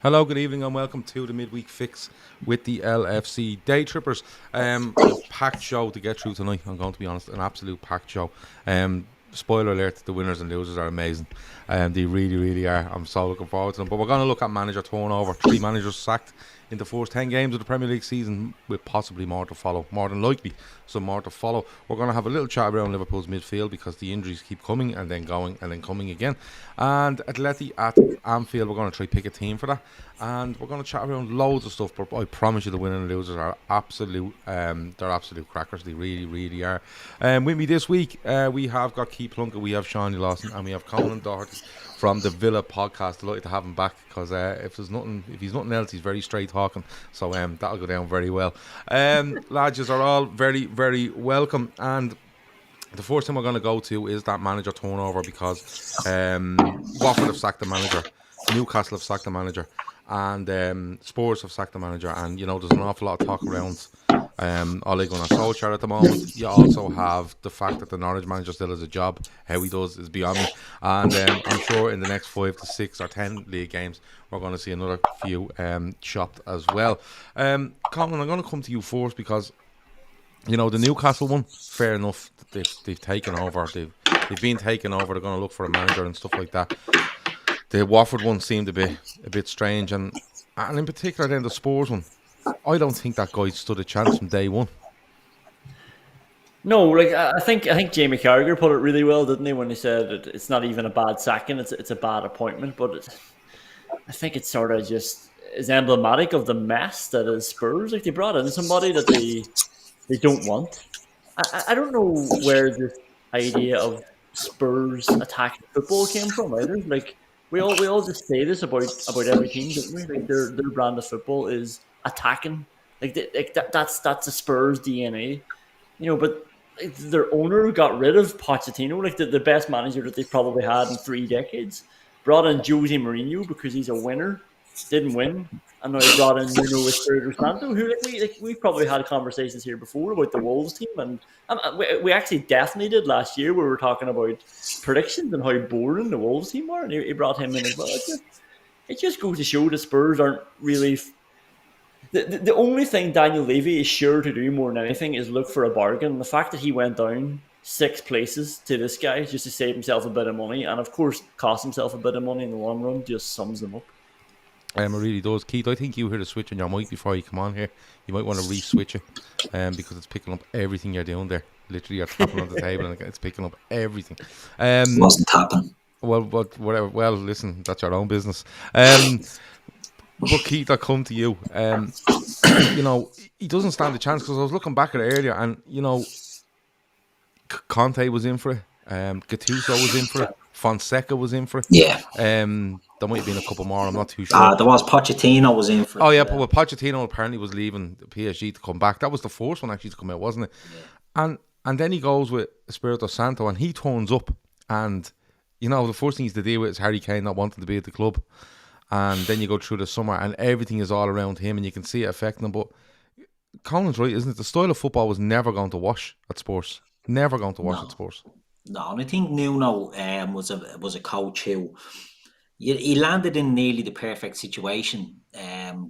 Hello, good evening, and welcome to the Midweek Fix with the LFC Daytrippers. Packed show to get through tonight. I'm going to be honest, an absolute packed show. Spoiler alert: the winners and losers are amazing. They really, really are. I'm so looking forward to them. But we're going to look at manager turnover. 3 managers sacked in the first 10 games of the Premier League season, with possibly more to follow. More than likely, some more to follow. We're going to have a little chat around Liverpool's midfield because the injuries keep coming and then going and then coming again. And Atleti at Anfield, we're going to try pick a team for that. And we're going to chat around loads of stuff. But I promise you, the winners and losers are absolute. They're absolute crackers. They really, really are. With me this week, we have got Keith Plunkett, we have Seany Lawson, and we have Conan Doherty from the Villa podcast. Delighted to have him back because if he's nothing else, he's very straight talking. So that'll go down very well. Lads, you are all very, very welcome. And the first thing we're going to go to is that manager turnover because Watford have sacked the manager, Newcastle have sacked the manager, and Spurs have sacked the manager. And there's an awful lot of talk around Ole Gunnar Solskjaer at the moment. You also have the fact that the Norwich manager still has a job. How he does is beyond me. And I'm sure in the next 5 to 6 or 10 league games, we're going to see another few chopped as well. Colin, I'm going to come to you first because the Newcastle one, fair enough. They've taken over. They've been taken over. They're going to look for a manager and stuff like that. The Watford one seemed to be a bit strange, and in particular then the Spurs one. I don't think that guy stood a chance from day one. No, I think Jamie Carragher put it really well, didn't he, when he said it's not even a bad sacking, it's a bad appointment. But I think it's sort of just is emblematic of the mess that is Spurs. Like, they brought in somebody that they don't want. I don't know where this idea of Spurs attacking football came from either. Like, we all just say this about every team, don't we? Like, their brand of football is attacking. That's the Spurs DNA, But their owner got rid of Pochettino, like the best manager that they've probably had in 3 decades. Brought in Jose Mourinho because he's a winner, didn't win, and now he brought in Espirito Santo, who we've probably had conversations here before about the Wolves team, and we actually definitely did last year where we were talking about predictions and how boring the Wolves team were, and he brought him in as well. It just goes to show the Spurs aren't really. The only thing Daniel Levy is sure to do more than anything is look for a bargain. The fact that he went down 6 places to this guy just to save himself a bit of money, and of course cost himself a bit of money in the long run, just sums them up. It really does. Keith, I think you heard a switch on your mic before you come on here. You might want to re-switch it because it's picking up everything you're doing there. Literally, you're tapping on the table and it's picking up everything. Wasn't tapping. Well, but whatever. Well, listen, that's your own business. But Keith, I come to you. He doesn't stand a chance because I was looking back at it earlier, and Conte was in for it. Gattuso was in for it. Fonseca was in for it. Yeah. There might have been a couple more. I'm not too sure. There was Pochettino was in for it. Oh yeah, but Pochettino apparently was leaving the PSG to come back. That was the first one actually to come out, wasn't it? Yeah. And then he goes with Espirito Santo, and he turns up, and the first thing he's to deal with is Harry Kane not wanting to be at the club. And then you go through the summer and everything is all around him and you can see it affecting him. But Conan's right, isn't it? The style of football was never going to wash at Spurs. Never going to wash at Spurs. No, and I think Nuno was a coach who he landed in nearly the perfect situation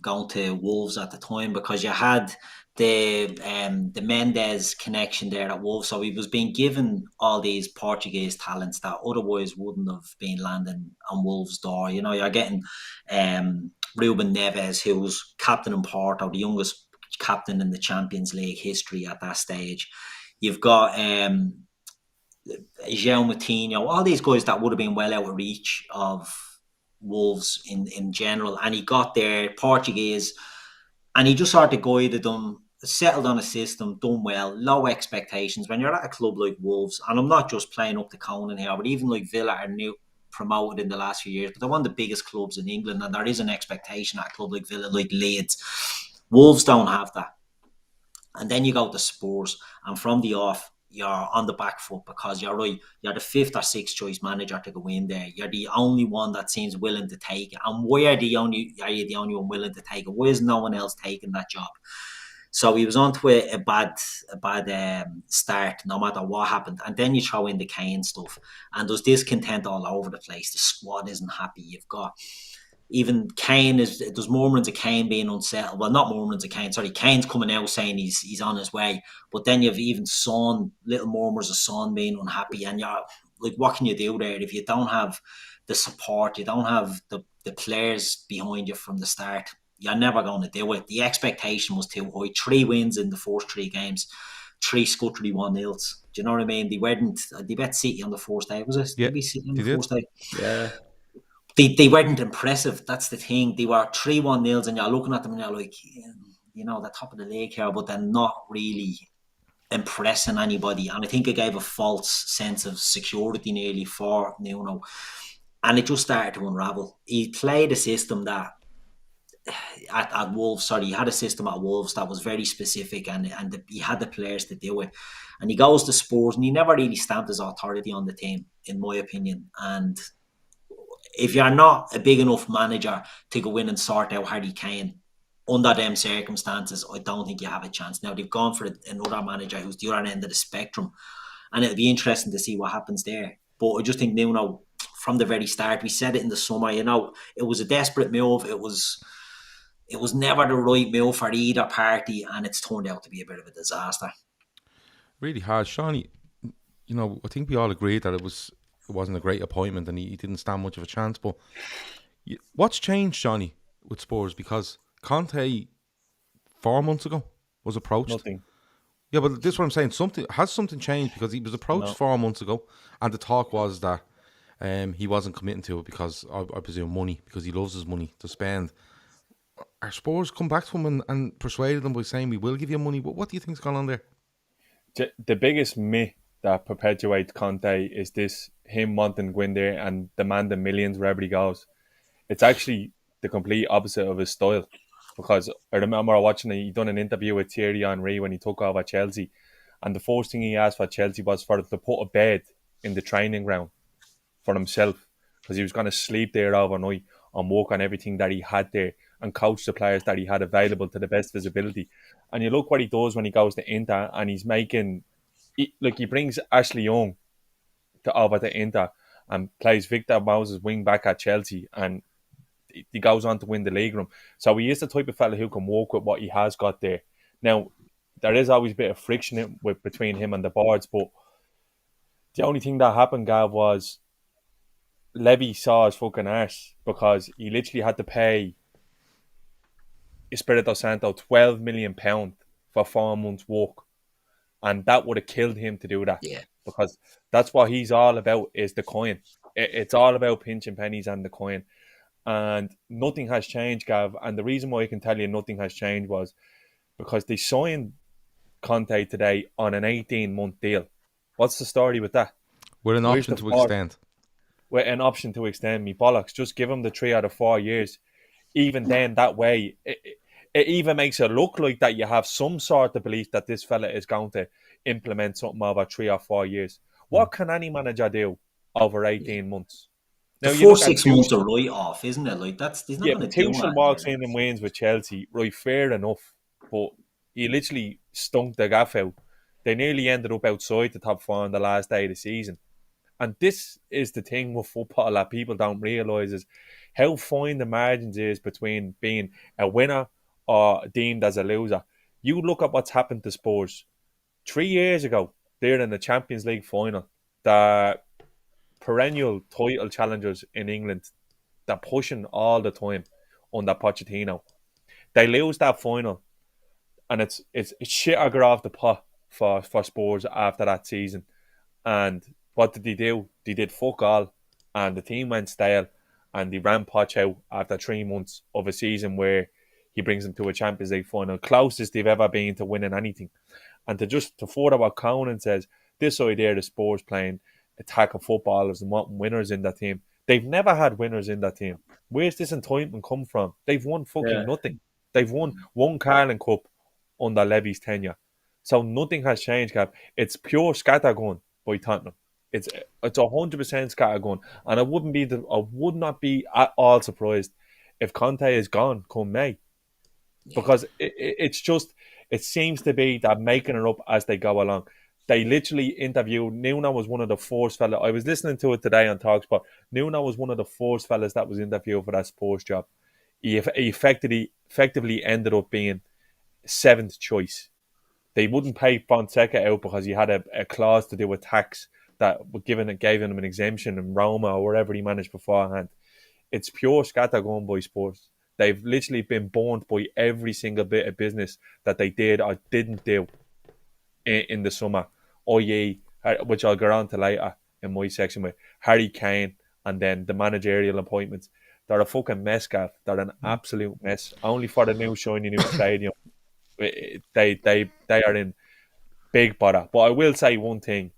going to Wolves at the time, because you had the Mendes connection there at Wolves, so he was being given all these Portuguese talents that otherwise wouldn't have been landing on Wolves' door. You're getting Ruben Neves, who's captain in Porto, the youngest captain in the Champions League history at that stage. You've got João Moutinho, all these guys that would have been well out of reach of Wolves in general, and he got there, Portuguese, and he just sort of guided them, settled on a system, done well, low expectations. When you're at a club like Wolves, and I'm not just playing up the Conan here, but even like Villa are new promoted in the last few years, but they're one of the biggest clubs in England, and there is an expectation at a club like Villa, like Leeds. Wolves don't have that. And then you go to Spurs, and from the off, you're on the back foot because you're right. You're the 5th or 6th choice manager to go in there. You're the only one that seems willing to take it. And why are you the only one willing to take it? Why is no one else taking that job? So he was on to a bad start, no matter what happened. And then you throw in the Kane stuff, and there's discontent all over the place. The squad isn't happy. You've got even Kane there's murmurings of Kane being unsettled. Well, not murmurings of Kane. Sorry, Kane's coming out saying he's on his way. But then you've even Son, little murmurs of Son being unhappy, and you're like, what can you do there if you don't have the support, you don't have the players behind you from the start? You're never going to do it. The expectation was too high. 3 wins in the first 3 games, 3 scuttery 1-0s. Do you know what I mean? They bet City on the first day, was it? Yeah, Did we City on they the did. first day? Yeah. They weren't impressive. That's the thing. They were 3-1-0s, and you're looking at them and you're like, they're top of the league here, but they're not really impressing anybody. And I think it gave a false sense of security nearly for Nuno. And it just started to unravel. He played a system that at Wolves, he had a system at Wolves that was very specific, and he had the players to do it. And he goes to Spurs, and he never really stamped his authority on the team, in my opinion. And if you're not a big enough manager to go in and sort out Harry Kane under them circumstances, I don't think you have a chance. Now, they've gone for another manager who's the other end of the spectrum, and it'll be interesting to see what happens there. But I just think Nuno, from the very start, we said it in the summer, it was a desperate move. It was never the right move for either party, and it's turned out to be a bit of a disaster. Really hard. Seany, I think we all agreed that it wasn't a great appointment and he didn't stand much of a chance. But what's changed, Seany, with Spurs? Because Conte 4 months ago was approached. Nothing. Yeah, but this is what I'm saying. Something changed because he was approached 4 months ago, and the talk was that he wasn't committing to it because I presume money, because he loves his money to spend. Are Spurs come back to him and persuaded him by saying we will give you money? What do you think's gone on there? The biggest myth that perpetuates Conte is him wanting to go in there and demanding millions wherever he goes. It's actually the complete opposite of his style. Because I remember watching he done an interview with Thierry Henry when he took over Chelsea, and the first thing he asked for Chelsea was for to put a bed in the training ground for himself, because he was going to sleep there overnight and work on everything that he had there and coach the players that he had available to the best visibility. And you look what he does when he goes to Inter, and he's making, he brings Ashley Young over to Inter and plays Victor Moses wing back at Chelsea, and he goes on to win the league room. So he is the type of fella who can work with what he has got there. Now, there is always a bit of friction between him and the boards, but the only thing that happened, Gav, was Levy saw his fucking arse, because he literally had to pay Espirito Santo £12 million for 4 months' work. And that would have killed him to do that. Yeah. Because that's what he's all about, is the coin. It's all about pinching pennies and the coin. And nothing has changed, Gav. And the reason why I can tell you nothing has changed was because they signed Conte today on an 18-month deal. What's the story with that? With an option to extend. With an option to extend, me bollocks. Just give him the 3 out of 4 years. Even then, that way, it even makes it look like that you have some sort of belief that this fella is going to implement something over 3 or 4 years. What can any manager do over 18 months? Now, the first 6 months are right off, isn't it? Like he's not going to do Tuchel walks in and wins with Chelsea, right? Fair enough, but he literally stunk the gaff out. They nearly ended up outside the top 4 on the last day of the season, and this is the thing with football that people don't realise, is how fine the margins is between being a winner or deemed as a loser. You look at what's happened to Spurs 3 years ago. They're in the Champions League final. The perennial title challengers in England, they're pushing all the time under Pochettino. They lose that final, and it's shit or get off the pot for Spurs after that season. And what did they do? They did fuck all, and the team went stale, and they ran Poch out after 3 months of a season where he brings them to a Champions League final, closest they've ever been to winning anything. And to further what Conan says, this idea of Spurs playing attacking footballers and wanting winners in that team, they've never had winners in that team. Where's this entitlement come from? They've won fucking nothing. They've won one Carling Cup under Levy's tenure. So nothing has changed, Gav. It's pure scattergun by Tottenham. It's 100% scattergun. And I would not be at all surprised if Conte is gone come May. Because it seems to be that making it up as they go along. they literally interviewed Nuno was one of the first fellas. I was listening to it today on Talksport. Nuno was one of the first fellas that was interviewed for that Spurs job. He effectively ended up being 7th choice. They wouldn't pay Fonseca out because he had a clause to do with tax that gave him an exemption in Roma or wherever he managed beforehand. It's pure scattergun by Spurs. They've literally been burnt by every single bit of business that they did or didn't do in the summer, i.e., which I'll get on to later in my section with Harry Kane and then the managerial appointments. They're a fucking mess, Gav. They're an absolute mess. Only for the new shiny new stadium. They are in big bother. But I will say one thing.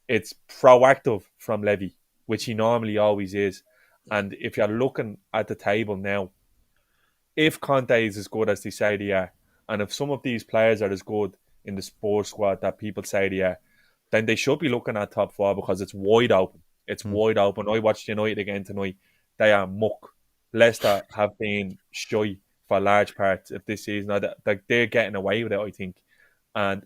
It's proactive from Levy, which he normally always is. And if you're looking at the table now, if Conte is as good as they say they are, and if some of these players are as good in the Spurs squad that people say they are, then they should be looking at top 4 because it's wide open. It's wide open. I watched United again tonight. They are muck. Leicester have been shy for large parts of this season. They're getting away with it, I think. And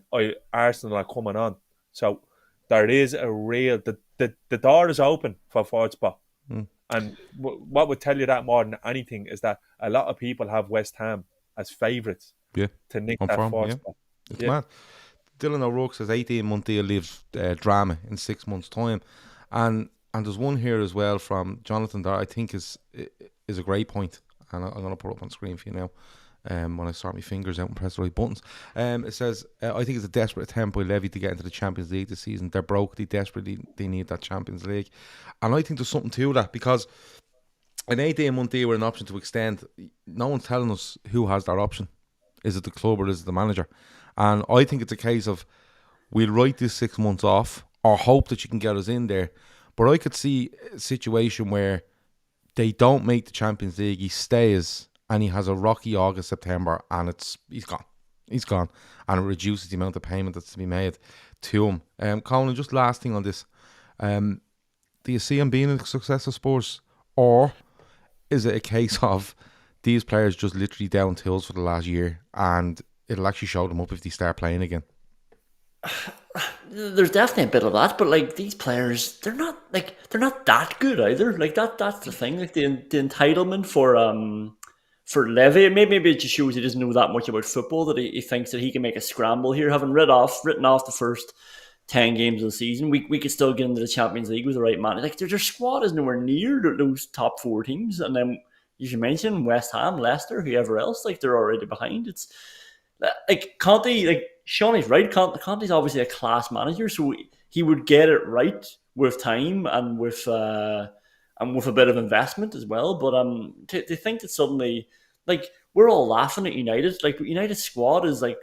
Arsenal are coming on. So there is a real... The door is open for 4th spot. And what would tell you that more than anything is that a lot of people have West Ham as favourites to nick that 4th spot. It's mad. Dylan O'Rourke says 18-month deal leaves drama in 6 months' time. And there's one here as well from Jonathan that I think is a great point. And I'm going to put it up on screen for you now when I start my fingers out and press the right buttons. It says, I think it's a desperate attempt by Levy to get into the Champions League this season. They're broke. They need that Champions League. And I think there's something to that because an 18-month deal with an option to extend, no one's telling us who has that option. Is it the club or is it the manager? And I think it's a case of we'll write this 6 months off or hope that you can get us in there. But I could see a situation where they don't make the Champions League, he stays and he has a rocky August, September, and he's gone. He's gone. And it reduces the amount of payment that's to be made to him. Conan, just last thing on this. Do you see him being a success of Spurs? Or is it a case of these players just literally down tools for the last year and it'll actually show them up if they start playing again? There's definitely a bit of that, but like these players, they're not that good either. Like that's the thing. Like the entitlement for Levy, maybe it just shows he doesn't know that much about football, that he thinks that he can make a scramble here, having written off the first 10 games of the season. We could still get into the Champions League with the right man. Like their squad is nowhere near those top 4 teams, and then you mentioned West Ham, Leicester, whoever else, like they're already behind. It's like Conte, like Seany's right. Conte's obviously a class manager, so he would get it right with time and with a bit of investment as well. But to think that suddenly, like we're all laughing at United, like United's squad is like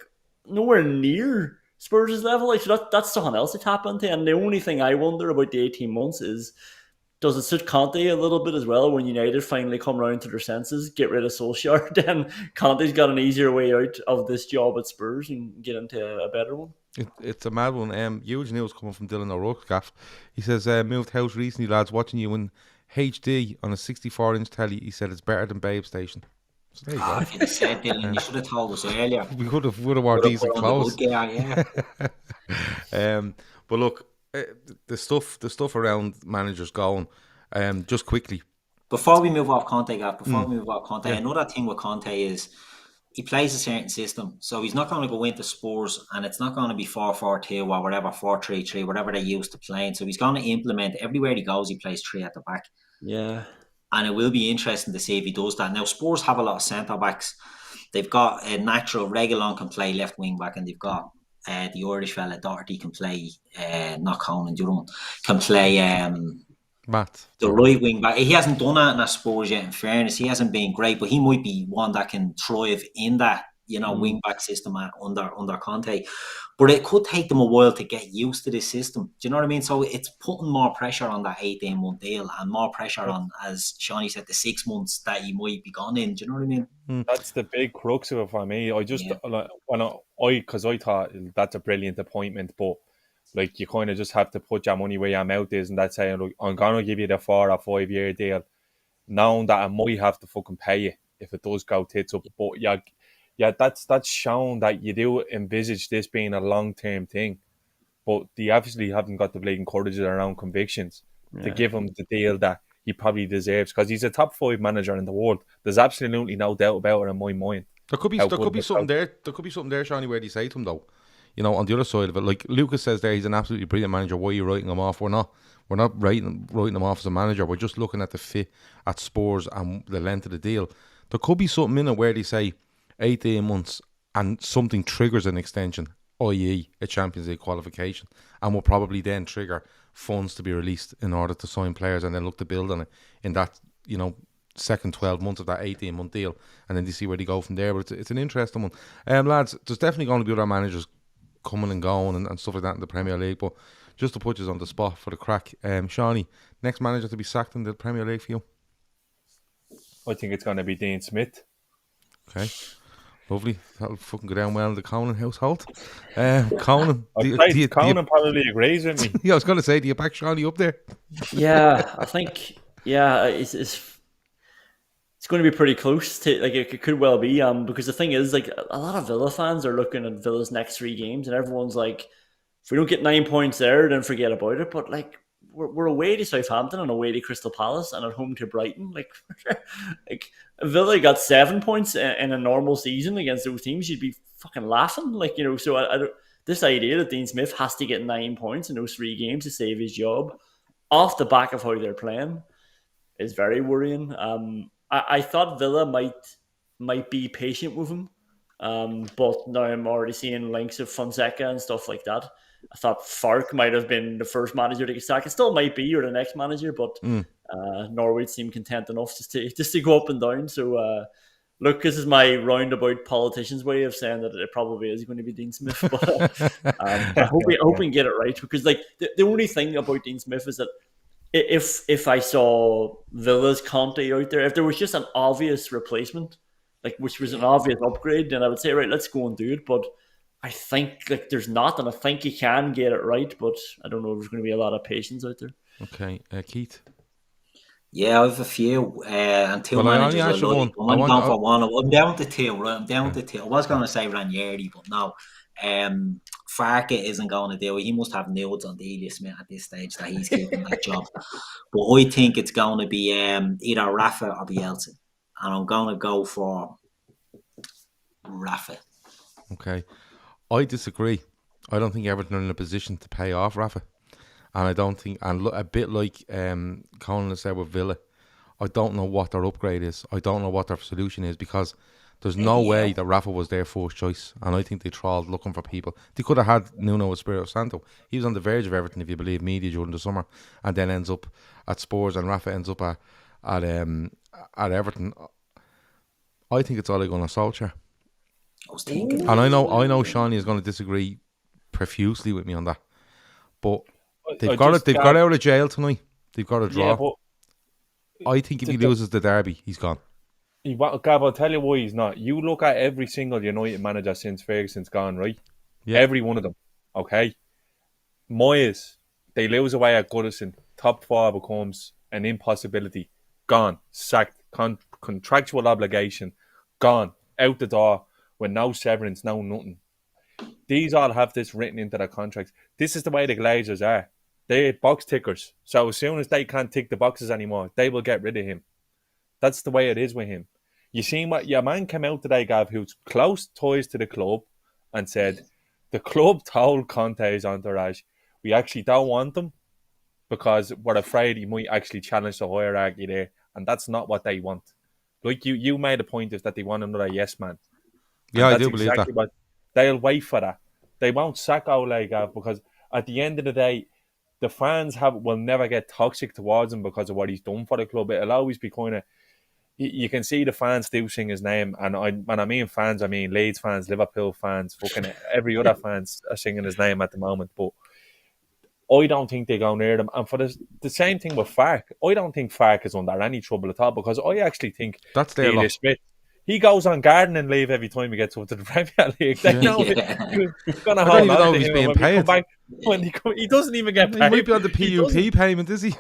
nowhere near Spurs' level. Like so that's something else to tap into. And the only thing I wonder about the 18 months is, does it suit Conte a little bit as well when United finally come round to their senses, get rid of Solskjaer? Then Conte's got an easier way out of this job at Spurs and get into a better one. It's a mad one. Huge news coming from Dylan O'Rourke, Gaff. He says, moved house recently, lads, watching you in HD on a 64-inch telly. He said it's better than Babe Station. So there you go. If you'd said, Dylan, you should have told us earlier. We would have worn decent clothes. Yeah. But look, the stuff around managers going, just quickly. Before we move off Conte, another thing with Conte is he plays a certain system. So he's not going to go into Spurs and it's not going to be 4-4-2 or whatever, 4-3-3, whatever they used to playing. So he's going to implement everywhere he goes, he plays 3 at the back. Yeah. And it will be interesting to see if he does that. Now, Spurs have a lot of centre-backs. They've got a natural, Reguilon can play left wing-back, and they've got the Irish fella, Doherty, can play, not Conan, the other one, can play Matt, the right wing-back. He hasn't done that in a Spurs yet, in fairness. He hasn't been great, but he might be one that can thrive in that, wing-back system under Conte. But it could take them a while to get used to this system. Do you know what I mean? So it's putting more pressure on that 18-month deal and more pressure on, as Seany said, the 6 months that he might be gone in. Do you know what I mean? That's the big crux of it for me. Because I thought that's a brilliant appointment, but like you kind of just have to put your money where your mouth is, and that's saying, look, I'm going to give you the 4 or 5 year deal, knowing that I might have to fucking pay you if it does go tits up. But yeah, that's shown that you do envisage this being a long-term thing. but they obviously haven't got the blatant courage around convictions to give him the deal that he probably deserves, because he's a top 5 manager in the world. There's absolutely no doubt about it in my mind. There could be something there. There could be something there, Seany, where they say to him though. You know, on the other side of it, like Lucas says there, he's an absolutely brilliant manager. Why are you writing him off? We're not writing him off as a manager. We're just looking at the fit at Spurs and the length of the deal. There could be something in it where they say 18 months and something triggers an extension, i.e. a Champions League qualification, and will probably then trigger funds to be released in order to sign players and then look to build on it in that, you know, second 12 months of that 18-month deal, and then you see where they go from there. But it's an interesting one. Lads, there's definitely going to be other managers coming and going and stuff like that in the Premier League, but just to put you on the spot for the crack, Seany, next manager to be sacked in the Premier League for you? I think it's going to be Dean Smith. Okay, lovely. That'll fucking go down well in the Conan household. Conan, Conan probably agrees with me. Yeah, I was going to say, do you back Seany up there? Yeah, I think it's going to be pretty close to, like, it could well be, because the thing is, like, a lot of Villa fans are looking at Villa's next 3 games and everyone's like, if we don't get 9 points there, then forget about it. But, like, we're away to Southampton and away to Crystal Palace and at home to Brighton. Like Villa got 7 points in a normal season against those teams, you'd be fucking laughing. Like, you know, so I don't, this idea that Dean Smith has to get 9 points in those 3 games to save his job off the back of how they're playing is very worrying. I thought Villa might be patient with him, but now I'm already seeing links of Fonseca and stuff like that. I thought Farke might have been the first manager to get sacked. It still might be, or the next manager, but Norwich seem content enough just to go up and down. So, look, this is my roundabout politician's way of saying that it probably is going to be Dean Smith. But I hope we can get it right, because, like, the only thing about Dean Smith is that if I saw Villa's Conte out there, if there was just an obvious replacement, like, which was an obvious upgrade, then I would say, right, let's go and do it. But I think, like, there's not, and I think he can get it right, but I don't know if there's going to be a lot of patience out there. Okay, Keith? Yeah, I have a few. And 2 managers I like. I'm down for one. I'm down to 2, right? I'm down to 2. I was going to say Ranieri, but no. Farke isn't going to do it. He must have nudes on Delia Smith at this stage that he's keeping that job. But I think it's going to be either Rafa or Bielsa. And I'm going to go for Rafa. Okay. I disagree. I don't think Everton are in a position to pay off Rafa. And I don't think, and a bit like Conan said with Villa, I don't know what their upgrade is. I don't know what their solution is, because there's no way that Rafa was their first choice. And I think they trawled looking for people. They could have had Nuno Espirito Santo. He was on the verge of Everton, if you believe media, during the summer, and then ends up at Spurs, and Rafa ends up at Everton. I think it's Ole Gunnar Solskjaer. I was thinking, and I know Seany is going to disagree profusely with me on that, but they've got out of jail tonight. They've got a draw. Yeah, I think if he loses the derby, he's gone. Gab, I'll tell you why he's not. You look at every single United manager since Ferguson's gone, right? Yeah. Every one of them. Okay. Moyes, they lose away at Goodison. Top 4 becomes an impossibility. Gone. Sacked. Contractual obligation. Gone. Out the door. With no severance, no nothing. These all have this written into their contracts. This is the way the Glazers are. They're box tickers. So as soon as they can't tick the boxes anymore, they will get rid of him. That's the way it is with him. You seen what your man came out today, Gav, who's close ties to the club, and said the club told Conte's entourage, we actually don't want him because we're afraid he might actually challenge the hierarchy there, and that's not what they want. Like you made a point is that they want another yes man. Yeah, I do believe that. They'll wait for that. They won't sack Ole, Gav, because at the end of the day, the fans will never get toxic towards him because of what he's done for the club. It'll always be kind of, you can see the fans still sing his name, and when I mean fans, I mean Leeds fans, Liverpool fans, fucking every other fans are singing his name at the moment. But I don't think they go near them. And for the same thing with Farke, I don't think Farke is under any trouble at all, because I actually think that's their lot. Smith, he goes on gardening leave every time he gets up to the Premier League. They know he's going to hold on to him. Being paid. when he doesn't even get He paid. might be on the He doesn't. PUP payment, is he?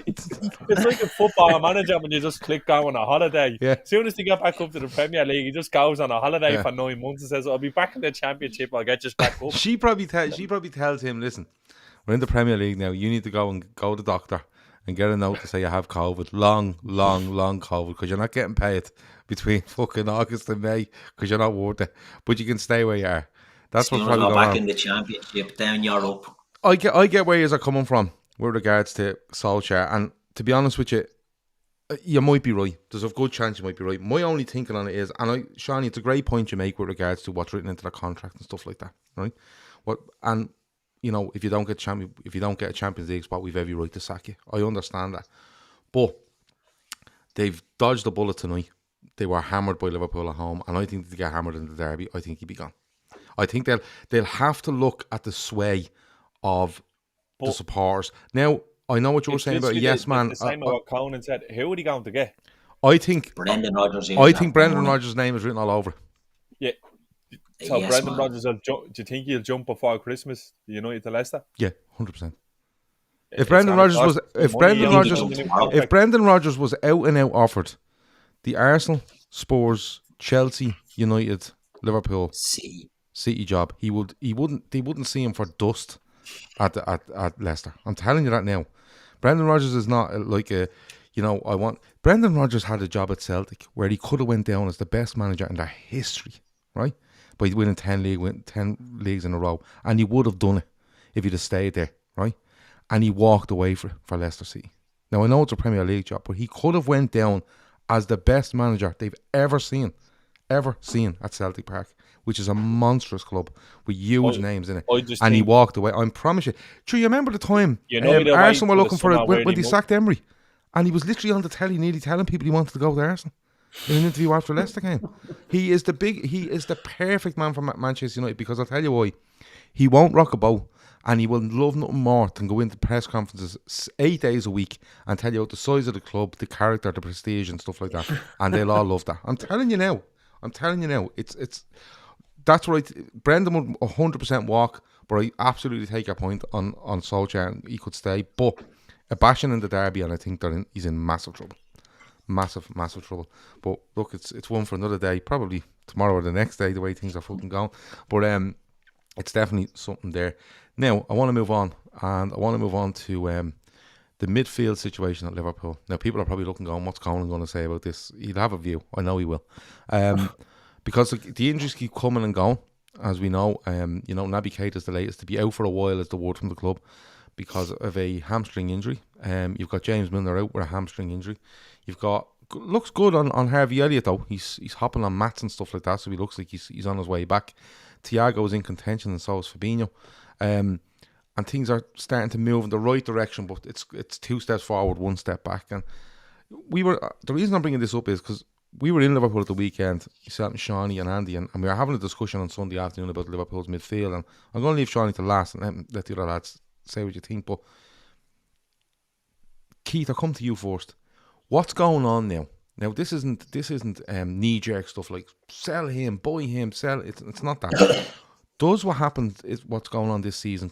It's like a football manager when you just click go on a holiday. Yeah. As soon as they get back up to the Premier League, he just goes on a holiday Yeah. for 9 months and says, "I'll be back in the Championship. I'll get you back up." She probably tells him, listen, we're in the Premier League now. You need to go to the doctor and get a note to say you have COVID. Long COVID, because you're not getting paid between fucking August and May because you're not worth it. But you can stay where you are. That's what's probably You're going back on. in the Championship, down you're up. I get where you're coming from with regards to Solskjaer, and to be honest with you, you might be right. There's a good chance you might be right. My only thinking on it is, and Seany, it's a great point you make with regards to what's written into the contract and stuff like that, right? If you don't get a Champions League spot, we've every right to sack you. I understand that, but they've dodged the bullet tonight. They were hammered by Liverpool at home, and I think if they get hammered in the derby, I think he'd be gone. I think they'll have to look at the sway of the supporters. Now, I know what you were saying about yes man. The same what Conan said. Who are they going to get? I think Brendan Rodgers. I think Brendan Rodgers' name is written all over. Yeah. So Yes, Brendan man. Rodgers will do you think he'll jump before Christmas? United to Leicester? Yeah, 100%. If Brendan Rodgers was out and out offered the Arsenal, Spurs, Chelsea, United, Liverpool, City job, they wouldn't see him for dust at Leicester. I'm telling you that now. Brendan Rodgers is not like Brendan Rodgers had a job at Celtic where he could have went down as the best manager in their history, right? By winning 10 leagues in a row, and he would have done it if he'd have stayed there, right? And he walked away for Leicester City. Now I know it's a Premier League job, but he could have went down as the best manager they've ever seen at Celtic Park, which is a monstrous club with huge names in it. And he walked away. I promise you. Sure, you remember the time Arsenal were looking for it when they sacked Emery, and he was literally on the telly, nearly telling people he wanted to go to Arsenal in an interview after Leicester game. He is the perfect man for Manchester United, because I'll tell you why. He won't rock a boat, and he will love nothing more than go into press conferences 8 days a week and tell you about the size of the club, the character, the prestige and stuff like that, and they'll all love that. I'm telling you now. It's that's right. Brendan would 100% walk, but I absolutely take your point on Solskjaer. He could stay, but a bashing in the derby, and I think he's in massive trouble. Massive trouble. But look, it's one for another day. Probably tomorrow or the next day, the way things are fucking going. But it's definitely something there. Now I want to move on, and I want to move on to the midfield situation at Liverpool. Now people are probably looking, going, "What's Conan going to say about this?" He'll have a view. I know he will, because the injuries keep coming and going, as we know. Naby Keita's the latest to be out for a while, is the word from the club, because of a hamstring injury. You've got James Milner out with a hamstring injury. You've got, looks good on Harvey Elliott though. He's hopping on mats and stuff like that, so he looks like he's on his way back. Thiago's in contention, and so is Fabinho. And things are starting to move in the right direction, but it's 2 steps forward, 1 step back. And the reason I'm bringing this up is because we were in Liverpool at the weekend, yourself and Seany and Andy, and we were having a discussion on Sunday afternoon about Liverpool's midfield. And I'm going to leave Seany to last and let the other lads say what you think. But Keith, I'll come to you first. What's going on now? Now this isn't knee-jerk stuff like sell him, buy him, sell. It's not that. Does what happened is what's going on this season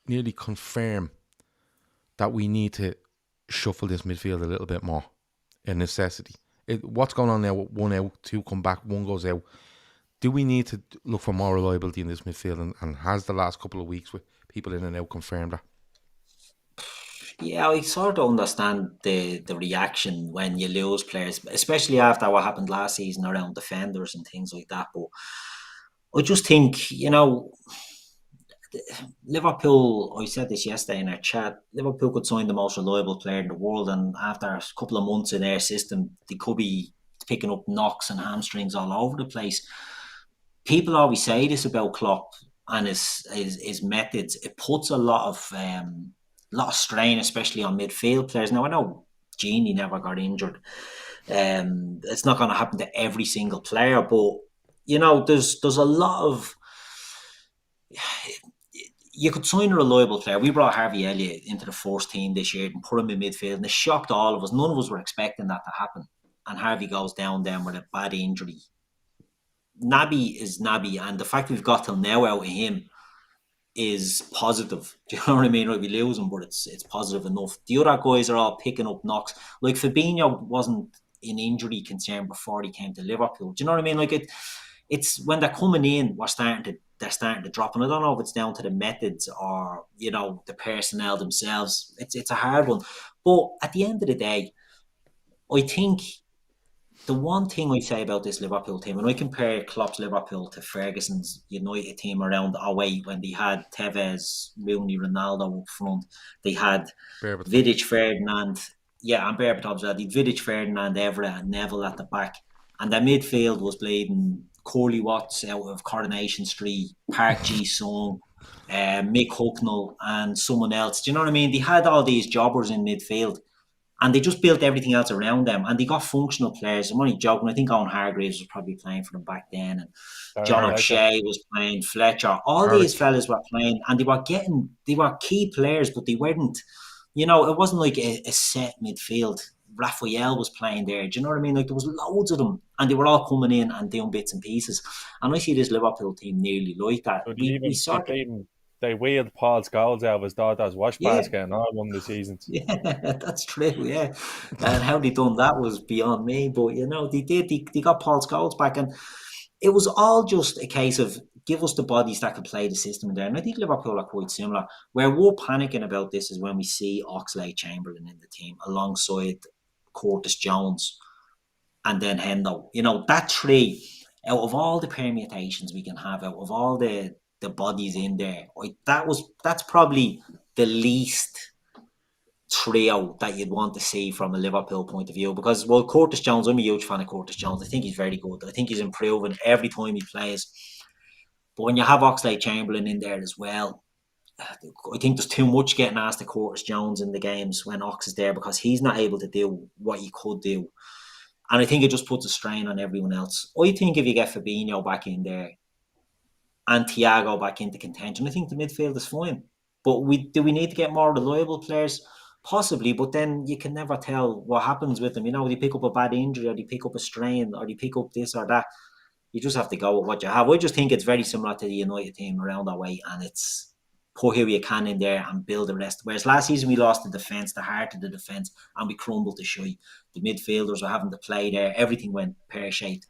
nearly confirm that we need to shuffle this midfield a little bit more? A necessity. What's going on now with 1 out, 2 come back, 1 goes out? Do we need to look for more reliability in this midfield? And has the last couple of weeks with people in and out confirmed that? Yeah, I sort of understand the reaction when you lose players, especially after what happened last season around defenders and things like that. But I just think, Liverpool, I said this yesterday in our chat, Liverpool could sign the most reliable player in the world, and after a couple of months in their system, they could be picking up knocks and hamstrings all over the place. People always say this about Klopp and his methods. It puts a lot of strain, especially on midfield players. Now I know Genie never got injured. It's not going to happen to every single player, but there's a lot of. You could sign a reliable player. We brought Harvey Elliott into the first team this year and put him in midfield, and it shocked all of us. None of us were expecting that to happen. And Harvey goes down with a bad injury. Naby is Naby, and the fact we've got till now out of him, is positive. Do you know what I mean? Right, we lose him, but it's positive enough. The other guys are all picking up knocks. Like Fabinho wasn't an injury concern before he came to Liverpool. Do you know what I mean? Like it's when they're coming in, they're starting to drop. And I don't know if it's down to the methods or, you know, the personnel themselves. It's a hard one. But at the end of the day, I think the one thing I say about this Liverpool team, and I compare Klopp's Liverpool to Ferguson's United team around 08 when they had Tevez, Rooney, Ronaldo up front. They had Berbatov. Vidic, Ferdinand, and Berbatov as well. They had Vidic, Ferdinand, Everett, and Neville at the back. And their midfield was bleeding Corley Watts out of Coronation Street, Park Ji-sung, Mick Hucknall, and someone else. Do you know what I mean? They had all these jobbers in midfield. And they just built everything else around them. And they got functional players. I'm only joking. I think Owen Hargreaves was probably playing for them back then. And John O'Shea was playing, Fletcher. All these fellas were playing. And they were key players, but they weren't, you know, it wasn't like a set midfield. Raphael was playing there. Do you know what I mean? Like, there was loads of them. And they were all coming in and doing bits and pieces. And I see this Liverpool team nearly like that. They wheeled Paul Scholes out of his daughter's wash basket and all one of the seasons. Yeah, that's true, yeah. And how they done that was beyond me. But, you know, they did. They got Paul Scholes back. And it was all just a case of give us the bodies that could play the system in there. And I think Liverpool are quite similar. Where we're panicking about this is when we see Oxlade-Chamberlain in the team alongside Curtis Jones and then Hendo. You know, that three, out of all the permutations we can have, out of all the bodies in there, that's probably the least trio that you'd want to see from a Liverpool point of view. Because, well, Curtis Jones, I'm a huge fan of Curtis Jones. I think he's very good. I think he's improving every time he plays. But when you have Oxlade-Chamberlain in there as well, I think there's too much getting asked to Curtis Jones in the games when Ox is there, because he's not able to do what he could do. And I think it just puts a strain on everyone else. I think if you get Fabinho back in there and Thiago back into contention, I think the midfield is fine. But do we need to get more reliable players? Possibly, but then you can never tell what happens with them. You know, they pick up a bad injury, or they pick up a strain, or they pick up this or that. You just have to go with what you have. I just think it's very similar to the United team around that way, and it's put who you can in there and build the rest. Whereas last season we lost the defence, the heart of the defence, and we crumbled to shy. The midfielders were having to play there. Everything went pear-shaped.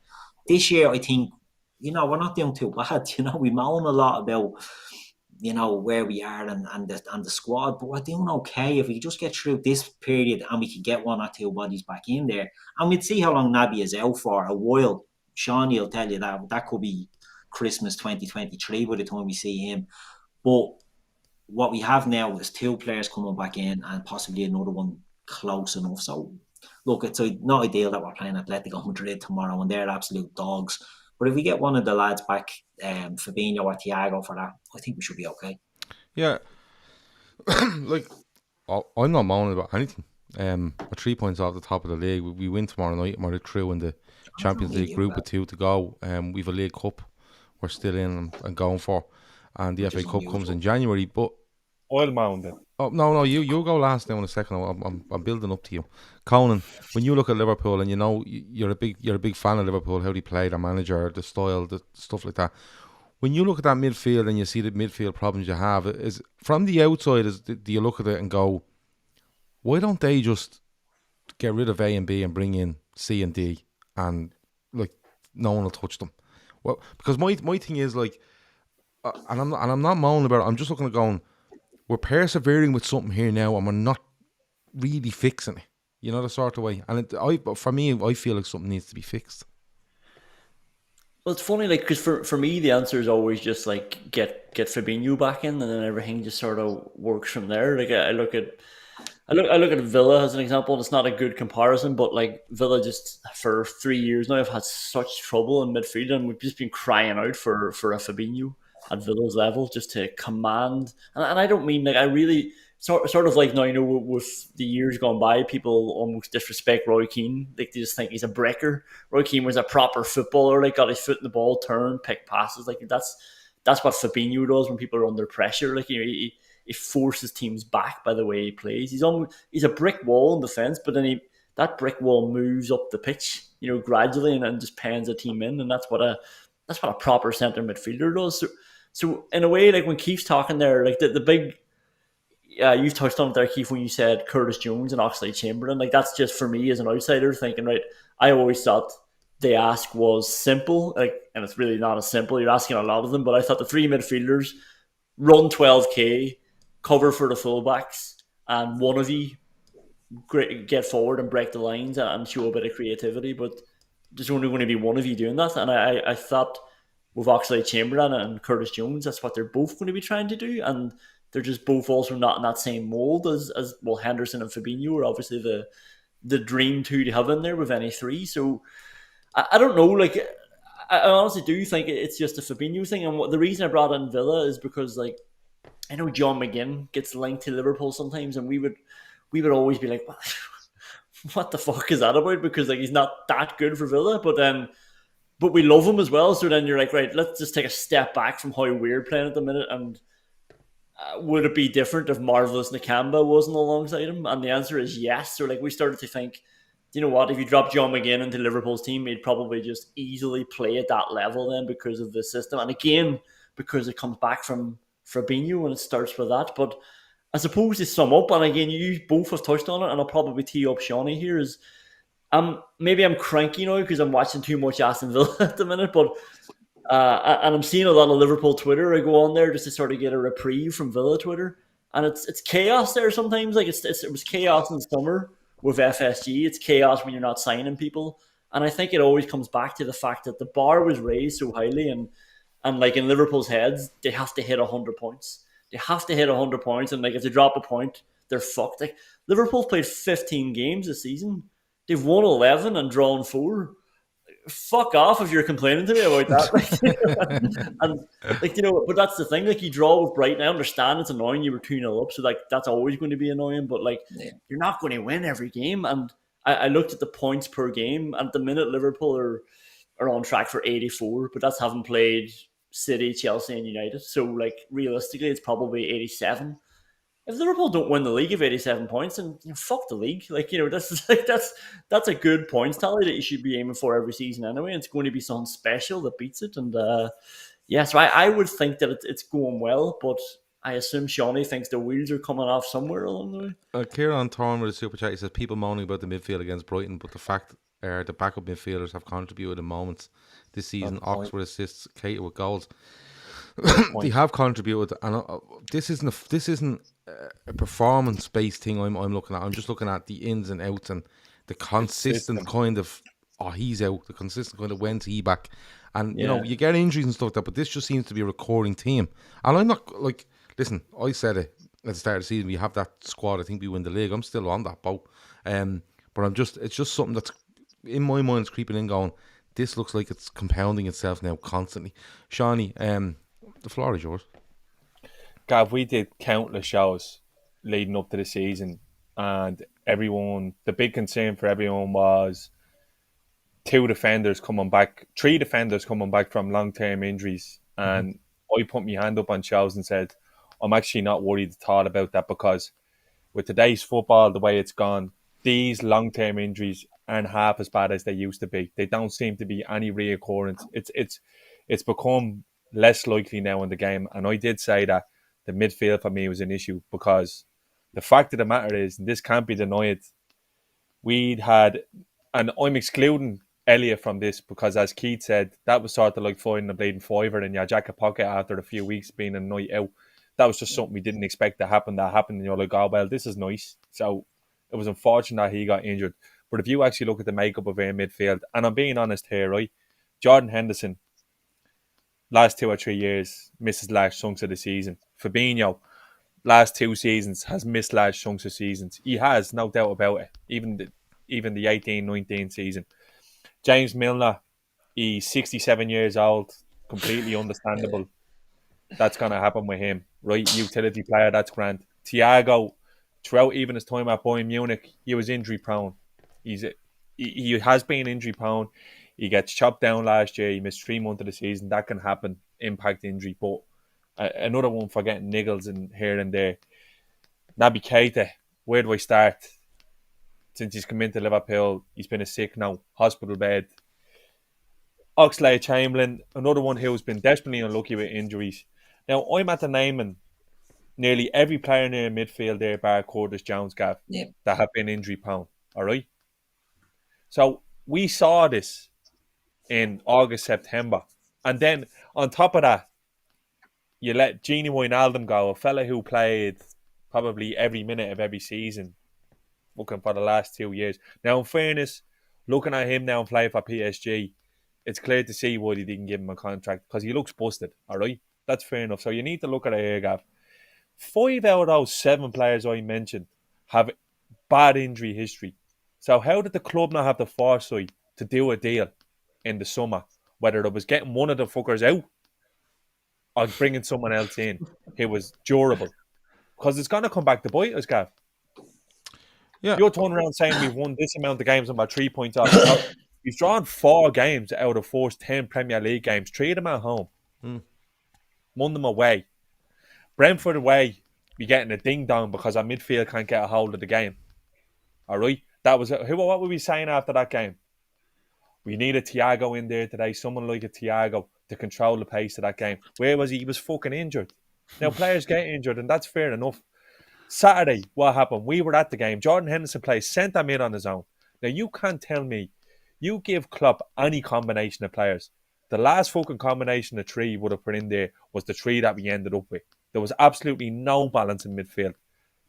This year, I think, you know, we're not doing too bad. You know, we moan a lot about, you know, where we are and the squad, but we're doing okay. If we just get through this period and we can get one or two bodies back in there, and we'd see how long Naby is out for. A while. Seany will tell you that could be Christmas 2023 by the time we see him. But what we have now is two players coming back in and possibly another one close enough. So, look, it's not ideal that we're playing Atletico Madrid tomorrow and they're absolute dogs. But if we get one of the lads back, Fabinho or Thiago for that, I think we should be okay. Yeah. Like, I'm not moaning about anything. We're 3 points off the top of the league. We win tomorrow night and we're through in the Champions League group with 2 to go. We've a League Cup we're still in and going for. And the FA Cup comes in January. But Oil Mountain. Oh no! You go last now in a second. I'm building up to you, Conan. When you look at Liverpool, and you know you're a big fan of Liverpool, how they play, their manager, the style, the stuff like that. When you look at that midfield and you see the midfield problems you have, is from the outside, do you look at it and go, why don't they just get rid of A and B and bring in C and D, and like no one will touch them? Well, because my thing is like, and I'm not moaning about it. I'm just looking at going, we're persevering with something here now, and we're not really fixing it. You know, the sort of way. And for me, I feel like something needs to be fixed. Well, it's funny, like, because for me, the answer is always just like get Fabinho back in, and then everything just sort of works from there. Like, I look at Villa as an example, and it's not a good comparison, but like Villa just for 3 years now have had such trouble in midfield, and we've just been crying out for a Fabinho at Villa's level just to command. And I don't mean, like, I really sort of like now, you know, with the years gone by, people almost disrespect Roy Keane. Like, they just think he's a breaker. Roy Keane was a proper footballer, like, got his foot in the ball, turn, pick passes. Like, that's what Fabinho does when people are under pressure. Like, you know, he forces teams back by the way he plays. He's a brick wall in defence, but then that brick wall moves up the pitch, you know, gradually, and just pens a team in, and that's what a proper centre midfielder does. So in a way, like when Keith's talking there, like the big, you've touched on it there, Keith, when you said Curtis Jones and Oxlade-Chamberlain. Like that's just for me as an outsider thinking, right? I always thought the ask was simple, like, and it's really not as simple. You're asking a lot of them, but I thought the three midfielders run 12k, cover for the fullbacks, and one of you get forward and break the lines and show a bit of creativity. But there's only going to be one of you doing that, and I thought with Oxlade-Chamberlain and Curtis Jones, that's what they're both going to be trying to do, and they're just both also not in that same mold as well. Henderson and Fabinho are obviously the dream two to have in there with any three. So I don't know, like I honestly do think it's just a Fabinho thing, and the reason I brought in Villa is because like I know John McGinn gets linked to Liverpool sometimes, and we would always be like, what the fuck is that about? Because like he's not that good for Villa, but we love him as well. So then you're like, right, let's just take a step back from how we're playing at the minute, and would it be different if Marvelous Nakamba wasn't alongside him? And the answer is yes. So like we started to think, you know what, if you drop John McGinn into Liverpool's team, he'd probably just easily play at that level then because of the system. And again, because it comes back from Fabinho and it starts with that. But I suppose to sum up, and again, you both have touched on it, and I'll probably tee up Seany here, is maybe I'm cranky now because I'm watching too much Aston Villa at the minute, but and I'm seeing a lot of Liverpool Twitter. I go on there just to sort of get a reprieve from Villa Twitter, and it's chaos there sometimes. Like it was chaos in the summer with FSG. It's chaos when you're not signing people, and I think it always comes back to the fact that the bar was raised so highly, and like in Liverpool's heads, they have to hit 100 points. They have to hit 100 points, and like if they drop a point, they're fucked. Like Liverpool's played 15 games this season. They've won 11 and drawn 4. Fuck off if you're complaining to me about that. And like, you know, but that's the thing. Like you draw with Brighton. I understand it's annoying. You were 2-0 up, so like that's always going to be annoying. But like, you're not going to win every game. And I looked at the points per game, and at the minute Liverpool are on track for 84, but that's having played City, Chelsea, and United. So like realistically, it's probably 87. If Liverpool don't win the league of 87 points, then fuck the league. Like, you know, that's a good points tally that you should be aiming for every season anyway. And it's going to be something special that beats it. And so I would think that it's going well, but I assume Seany thinks the wheels are coming off somewhere along the way. Kieran Thorne with a super chat, he says people moaning about the midfield against Brighton, but the fact the backup midfielders have contributed in moments this season. Ox with assists, Keita with goals. They have contributed, and this isn't a performance-based thing I'm looking at. I'm just looking at the ins and outs and the consistent kind of he's out, the consistent kind of when's he back, and you know you get injuries and stuff like that. But this just seems to be a recurring theme, and I'm not like, listen, I said it at the start of the season. We have that squad. I think we win the league. I'm still on that boat, but it's just something that's in my mind is creeping in, going, this looks like it's compounding itself now constantly. Seany, the floor is yours. Gav, we did countless shows leading up to the season, and the big concern for everyone was 3 defenders coming back from long-term injuries. And I put my hand up on shows and said, I'm actually not worried at all about that, because with today's football, the way it's gone, these long-term injuries aren't half as bad as they used to be. They don't seem to be any reoccurrence. It's become less likely now in the game. And I did say that the midfield for me was an issue, because the fact of the matter is, and this can't be denied, we'd had, and I'm excluding Elliot from this because, as Keith said, that was sort of like finding a bleeding fiver in your jacket pocket after a few weeks being a night out. That was just something we didn't expect to happen. That happened, and you're like, oh, well, this is nice. So it was unfortunate that he got injured. But if you actually look at the makeup of our midfield, and I'm being honest here, right? Jordan Henderson, last 2 or 3 years, misses large chunks of the season. Fabinho, last 2 seasons, has missed large chunks of seasons. He has, no doubt about it. Even the 18-19 season. James Milner, he's 67 years old, completely understandable. That's going to happen with him, right? Utility player, that's grand. Thiago, throughout even his time at Bayern Munich, he was injury prone. He has been injury prone. He gets chopped down last year. He missed 3 months of the season. That can happen, impact injury. But another one for getting niggles in here and there. Naby Keita, where do I start? Since he's come into Liverpool, he's been a sick now, hospital bed. Oxlade-Chamberlain, another one who's been desperately unlucky with injuries. Now, I'm at the naming nearly every player in their midfield there, bar Curtis Jones, Gav, Yeah. that have been injury prone. All right. So we saw this in August, September, and then on top of that, you let Gini Wijnaldum go, a fella who played probably every minute of every season, looking for the last 2 years. Now, in fairness, looking at him now and playing for PSG, it's clear to see why they didn't give him a contract because he looks busted. All right, that's fair enough. So you need to look at it here, Gav. 5 out of those 7 players I mentioned have bad injury history. So how did the club not have the foresight to do a deal in the summer, whether it was getting one of the fuckers out or bringing someone else in who was durable? Because it's going to come back to bite us, Gav. Yeah. You're turning around saying we've won this amount of games and about 3 points off. Now, we've drawn 4 games out of the first 10 Premier League games. 3 of them at home. 1 of them away. Brentford away, we getting a ding dong because our midfield can't get a hold of the game. All right, that was what were we saying after that game? We need a Thiago in there today, someone like a Thiago to control the pace of that game. Where was he? He was fucking injured. Now players get injured, and that's fair enough. Saturday, what happened? We were at the game. Jordan Henderson plays centre mid on his own. Now you can't tell me you give Klopp any combination of players. The last fucking combination of 3 would have put in there was the 3 that we ended up with. There was absolutely no balance in midfield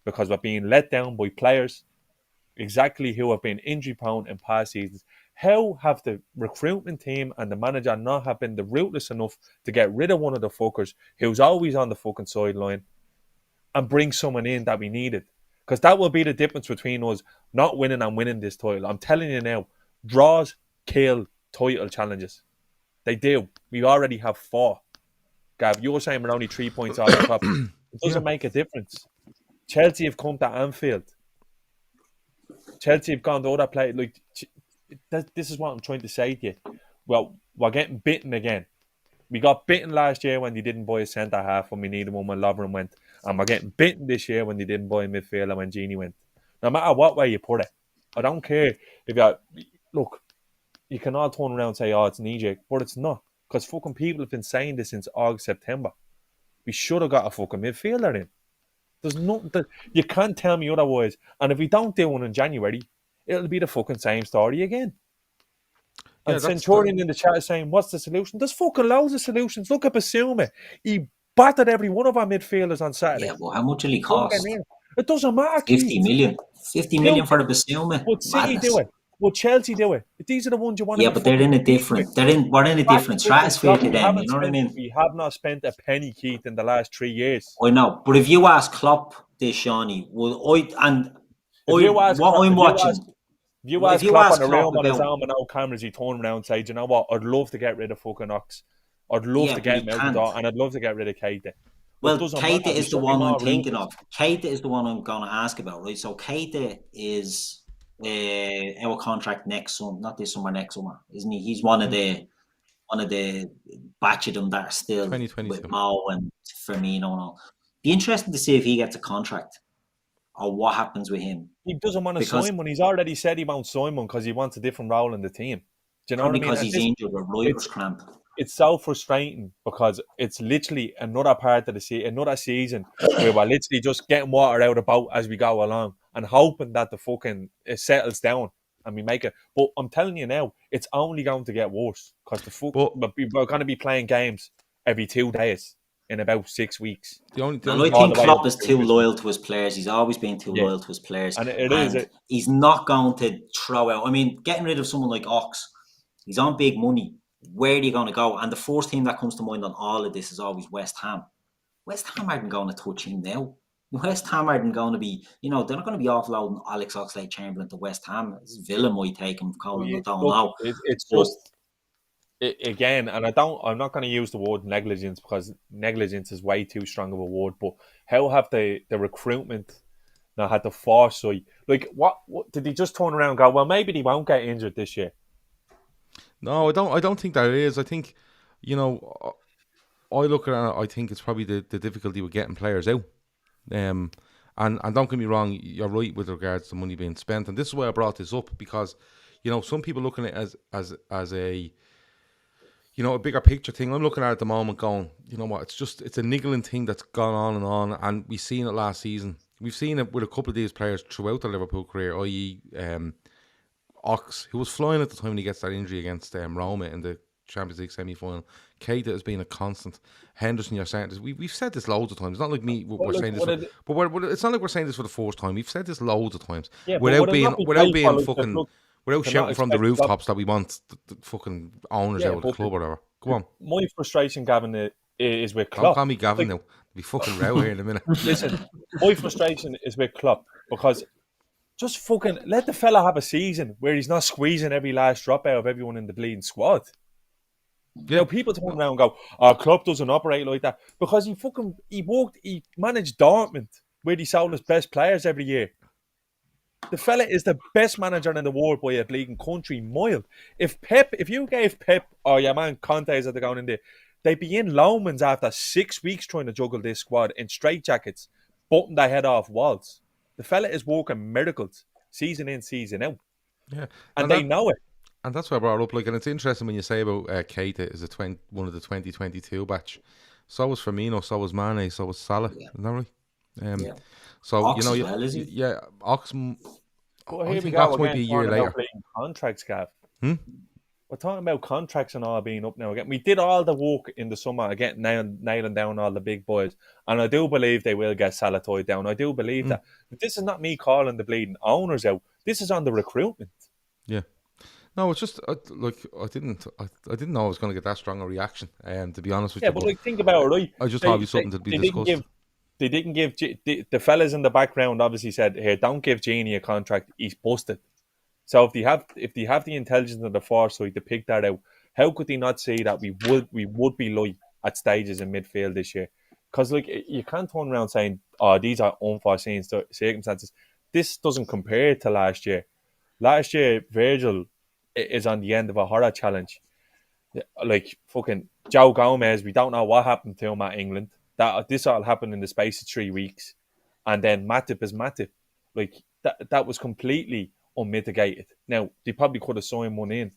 because we're being let down by players exactly who have been injury prone in past seasons. How have the recruitment team and the manager not have been the ruthless enough to get rid of one of the fuckers who's always on the fucking sideline and bring someone in that we needed? Because that will be the difference between us not winning and winning this title. I'm telling you now, draws kill title challenges. They do. We already have 4. Gav, you were saying we're only 3 points off the top. It doesn't make a difference. Chelsea have come to Anfield. Chelsea have gone to other players. Like, this is what I'm trying to say to you. Well, we're getting bitten again. We got bitten last year when they didn't buy a centre half when we needed one when Lovren went. And we're getting bitten this year when they didn't buy a midfielder when Gini went. No matter what way you put it. I don't care if you're... Look, you can all turn around and say, oh, it's an EJ, but it's not. Because fucking people have been saying this since August, September. We should have got a fucking midfielder in. There's nothing you can't tell me otherwise. And if we don't do one in January, it'll be the fucking same story again. Yeah, and Centurion in the chat is saying, what's the solution? There's fucking loads of solutions. Look at Basuma. He battered every one of our midfielders on Saturday. Yeah, well, how much will he cost? It doesn't matter. 50 million. 50 million for the Basuma. Would City do it? Would Chelsea do it? These are the ones you want to Yeah, but they're in a different... We're in a different stratosphere to them, you know what I mean? We have not spent a penny, Keith, in the last 3 years. I know, but if you ask Klopp this, Seany, what I'm watching... If you ask Klopp on the room on his own with no cameras, he turn around and say, do you know what? I'd love to get rid of fucking Ox. I'd love to get him out the door, and I'd love to get rid of Keita. Well, Keita is the one I'm thinking of. Keita is the one I'm going to ask about, right? So Keita is our contract next summer, not this summer, next summer, isn't he? He's one of the batch of them that are still with Mo and Firmino and all. Be interesting to see if he gets a contract or what happens with him. He doesn't want to sign one. He's already said he won't sign one because he wants a different role in the team. Do you know what I mean? Because he's injured or writer's cramp. It's so frustrating because it's literally another part of another season where we're literally just getting water out of the boat as we go along and hoping that it settles down and we make it. But I'm telling you now, it's only going to get worse because we're going to be playing games every 2 days in about 6 weeks. I think Klopp is too loyal to his players. He's always been too loyal to his players. And he's not going to throw out... I mean, getting rid of someone like Ox, he's on big money. Where are you going to go? And the first team that comes to mind on all of this is always West Ham. West Ham aren't going to touch him now. West Ham aren't going to be... they're not going to be offloading Alex Oxlade-Chamberlain to West Ham. Villa might take him, Conan, I don't know. It's just... again, and I'm not going to use the word negligence because negligence is way too strong of a word, but how have the recruitment now had the foresight? Like, what did he just turn around and go, well, maybe he won't get injured this year? No, I don't think that it is. I think, I look at it, I think it's probably the difficulty with getting players out. And don't get me wrong, you're right with regards to money being spent. And this is why I brought this up, because, some people looking at it as a... you know, a bigger picture thing. I'm looking at the moment going, you know what, it's a niggling thing that's gone on, and we've seen it last season. We've seen it with a couple of these players throughout their Liverpool career, i.e. Ox, who was flying at the time when he gets that injury against Roma in the Champions League semi-final. Keita has been a constant. Henderson, you're saying this. We've said this loads of times. It's not like we're saying this, it's not like we're saying this for the first time. We've said this loads of times, without shouting from the rooftops that we want the fucking owners out of the club or whatever. Go on. My frustration, Gavin, is with Klopp. Don't call me Gavin now. Be fucking row here in a minute. Listen, my frustration is with Klopp because just fucking let the fella have a season where he's not squeezing every last drop out of everyone in the bleeding squad. Yeah. You know, people turn around and go, "Oh, Klopp doesn't operate like that," because he managed Dortmund, where he sold his best players every year. The fella is the best manager in the world by a bleeding country mile. If you gave Pep or your man Conte as they're going in there, they'd be in Lomans after 6 weeks trying to juggle this squad in straitjackets, butting their head off walls. The fella is working miracles, season in, season out. Yeah, and they know it. And that's why I brought it up. Like, and it's interesting when you say about Keita is one of the 2022 batch. So was Firmino, so was Mane, so was Salah. Yeah. Isn't that right? Yeah. So Ox you know, as well, is he? Yeah, Ox. I think Ox might be a year later. Contracts, Gav. We're talking about contracts and all being up now again. We did all the work in the summer again, nailing down all the big boys, and I do believe they will get Salah tied down. I do believe that. But this is not me calling the bleeding owners out. This is on the recruitment. Yeah. No, it's just I didn't know I was going to get that strong a reaction. To be honest with you, but like, think about it, right? I just thought it'd be something to be discussed. They didn't give the fellas in the background. Obviously, said, "Here, don't give Seany a contract. He's busted." So if they have the intelligence and the foresight to pick that out, how could they not say that we would be light at stages in midfield this year? Because like, you can't turn around saying, "Oh, these are unforeseen circumstances." This doesn't compare to last year. Last year, Virgil is on the end of a horror challenge. Like fucking Joe Gomez, we don't know what happened to him at England. This all happened in the space of 3 weeks, and then Matip is Matip. Like that was completely unmitigated. Now they probably could have signed one in,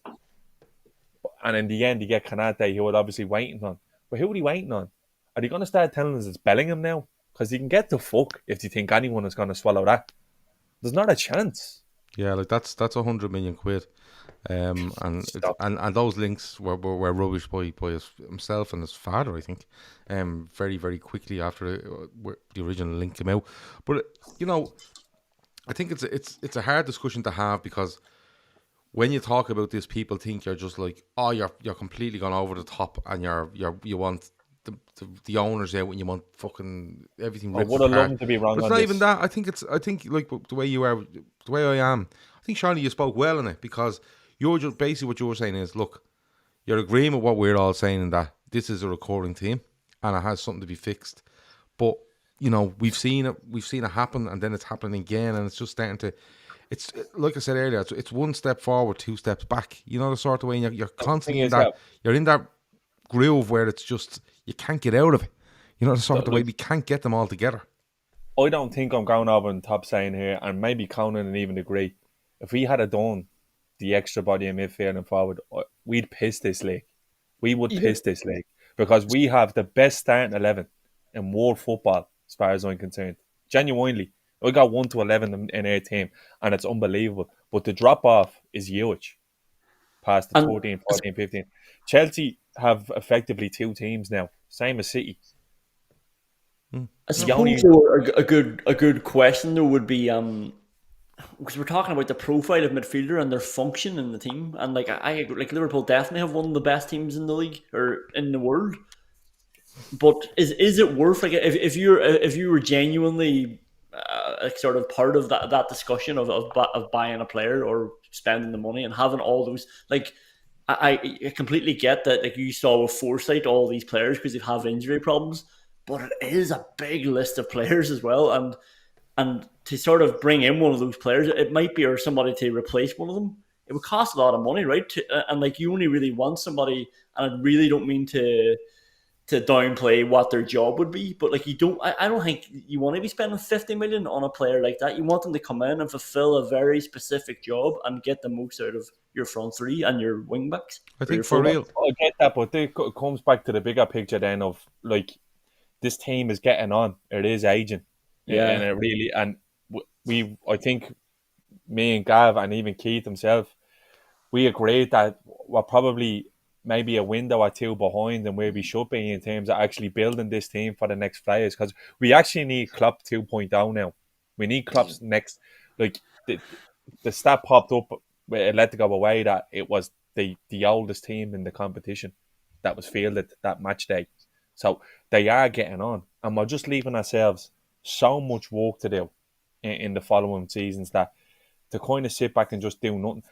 and in the end, you get Kanate, who were obviously waiting on. But who are they waiting on? Are they going to start telling us it's Bellingham now? Because they can get the fuck if they think anyone is going to swallow that. There's not a chance. Yeah, like that's 100 million quid. And those links were rubbish by himself and his father, I think, very, very quickly after the original link came out. But you know, I think it's a hard discussion to have, because when you talk about this, people think you're just like, oh, you're completely gone over the top, and you want the owners out, and you want fucking everything. I would have loved to be wrong. But it's not even that. I think like the way you are, the way I am. I think, Shawnee, you spoke well in it, because you're just basically what you're saying is, look, you're agreeing with what we're all saying, in that this is a recurring theme and it has something to be fixed. But you know, we've seen it happen, and then it's happening again, and it's just starting to. It's like I said earlier, it's one step forward, two steps back. You know, the sort of way, and you're constantly in that. You're in that groove where it's just you can't get out of it. You know, the sort of way we can't get them all together. I don't think I'm going over the top saying here, and maybe Conan and even agree. If we had done the extra body in midfield and forward, we'd piss this league. We would piss this league, because we have the best starting 11 in world football, as far as I'm concerned. Genuinely, we got 1 to 11 in our team, and it's unbelievable. But the drop off is huge past the 13, 14, 15. Chelsea have effectively 2 teams now, same as City. I suppose a good question though would be because we're talking about the profile of midfielder and their function in the team, and like Liverpool definitely have one of the best teams in the league or in the world. But is it worth, like, if you were genuinely sort of part of that discussion of buying a player or spending the money and having all those, like, I completely get that, like, you saw with foresight all these players because they have injury problems, but it is a big list of players as well, and to sort of bring in one of those players, it might be, or somebody to replace one of them, it would cost a lot of money, right? And like, you only really want somebody, and I really don't mean to to downplay what their job would be. But like I don't think you want to be spending 50 million on a player like that. You want them to come in and fulfill a very specific job and get the most out of your front three and your wing backs. I think for real, I get that, but it comes back to the bigger picture then of like this team is getting on. It is aging, and it really I think me and Gav and even Keith himself, we agreed that we're probably maybe a window or two behind and where we should be in terms of actually building this team for the next players, because we actually need Klopp 2.0 now. We need Klopp's next, like the stat popped up with Atletico away that it was the oldest team in the competition that was fielded that match day. So they are getting on, and we're just leaving ourselves so much work to do in the following seasons that to kind of sit back and just do nothing.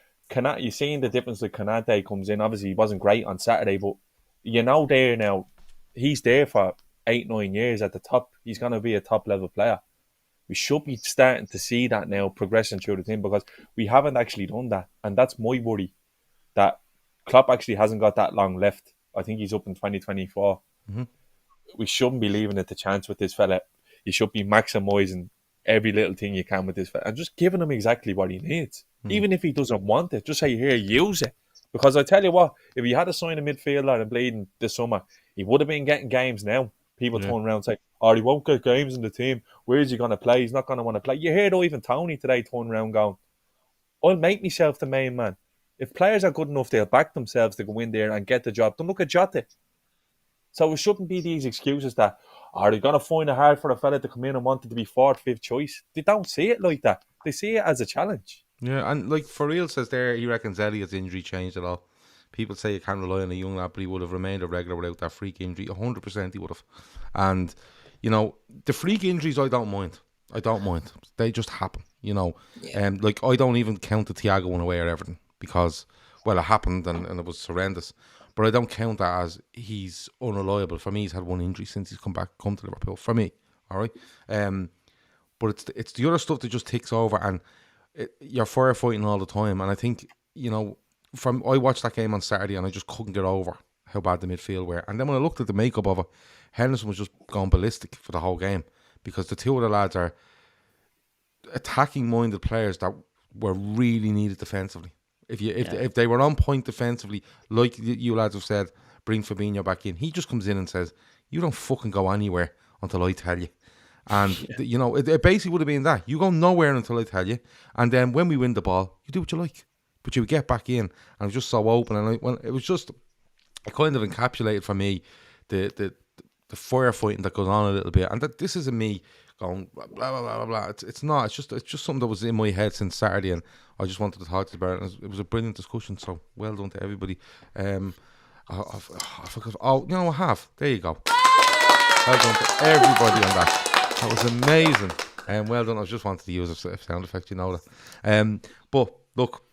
You're seeing the difference that Conte comes in. Obviously, he wasn't great on Saturday, but there now, he's there for 8-9 years at the top. He's going to be a top-level player. We should be starting to see that now progressing through the team, because we haven't actually done that. And that's my worry, that Klopp actually hasn't got that long left. I think he's up in 2024. Mm-hmm. We shouldn't be leaving it to chance with this fella. You should be maximising every little thing you can with this fella and just giving him exactly what he needs. Even if he doesn't want it, just say, here, use it. Because I tell you what, if he had to sign a midfielder and bleeding this summer, he would have been getting games now. People turn around and say, oh, he won't get games in the team. Where is he going to play? He's not going to want to play. You heard even Tony today turn around going, I'll make myself the main man. If players are good enough, they'll back themselves to go in there and get the job. Don't look at Jota. So it shouldn't be these excuses that, are they going to find it hard for a fella to come in and want it to be 4th, 5th choice? They don't see it like that. They see it as a challenge. Yeah, and like for real says there, he reckons Elliott's injury changed it all. People say you can't rely on a young lad, but he would have remained a regular without that freak injury. 100% he would have. And, the freak injuries I don't mind. They just happen, like I don't even count the Thiago one away or everything because, well, it happened and it was horrendous. But I don't count that as he's unreliable. For me, he's had one injury since he's come to Liverpool. For me, all right? But it's the other stuff that just ticks over and you're firefighting all the time. And I think, I watched that game on Saturday and I just couldn't get over how bad the midfield were. And then when I looked at the makeup of it, Henderson was just going ballistic for the whole game because the two of the lads are attacking-minded players that were really needed defensively. If they were on point defensively, like you lads have said, bring Fabinho back in. He just comes in and says, you don't fucking go anywhere until I tell you. And, it basically would have been that. You go nowhere until I tell you. And then when we win the ball, you do what you like. But you would get back in. And it was just so open. And it was just, it kind of encapsulated for me the firefighting that goes on a little bit. And this isn't me going blah, blah, blah, blah, blah. It's not. It's just something that was in my head since Saturday. And I just wanted to talk to you about it. And it was a brilliant discussion. So well done to everybody. I forgot. Oh, I have. There you go. Well done to everybody on that. That was amazing. Well done. I just wanted to use a sound effect, that. But look,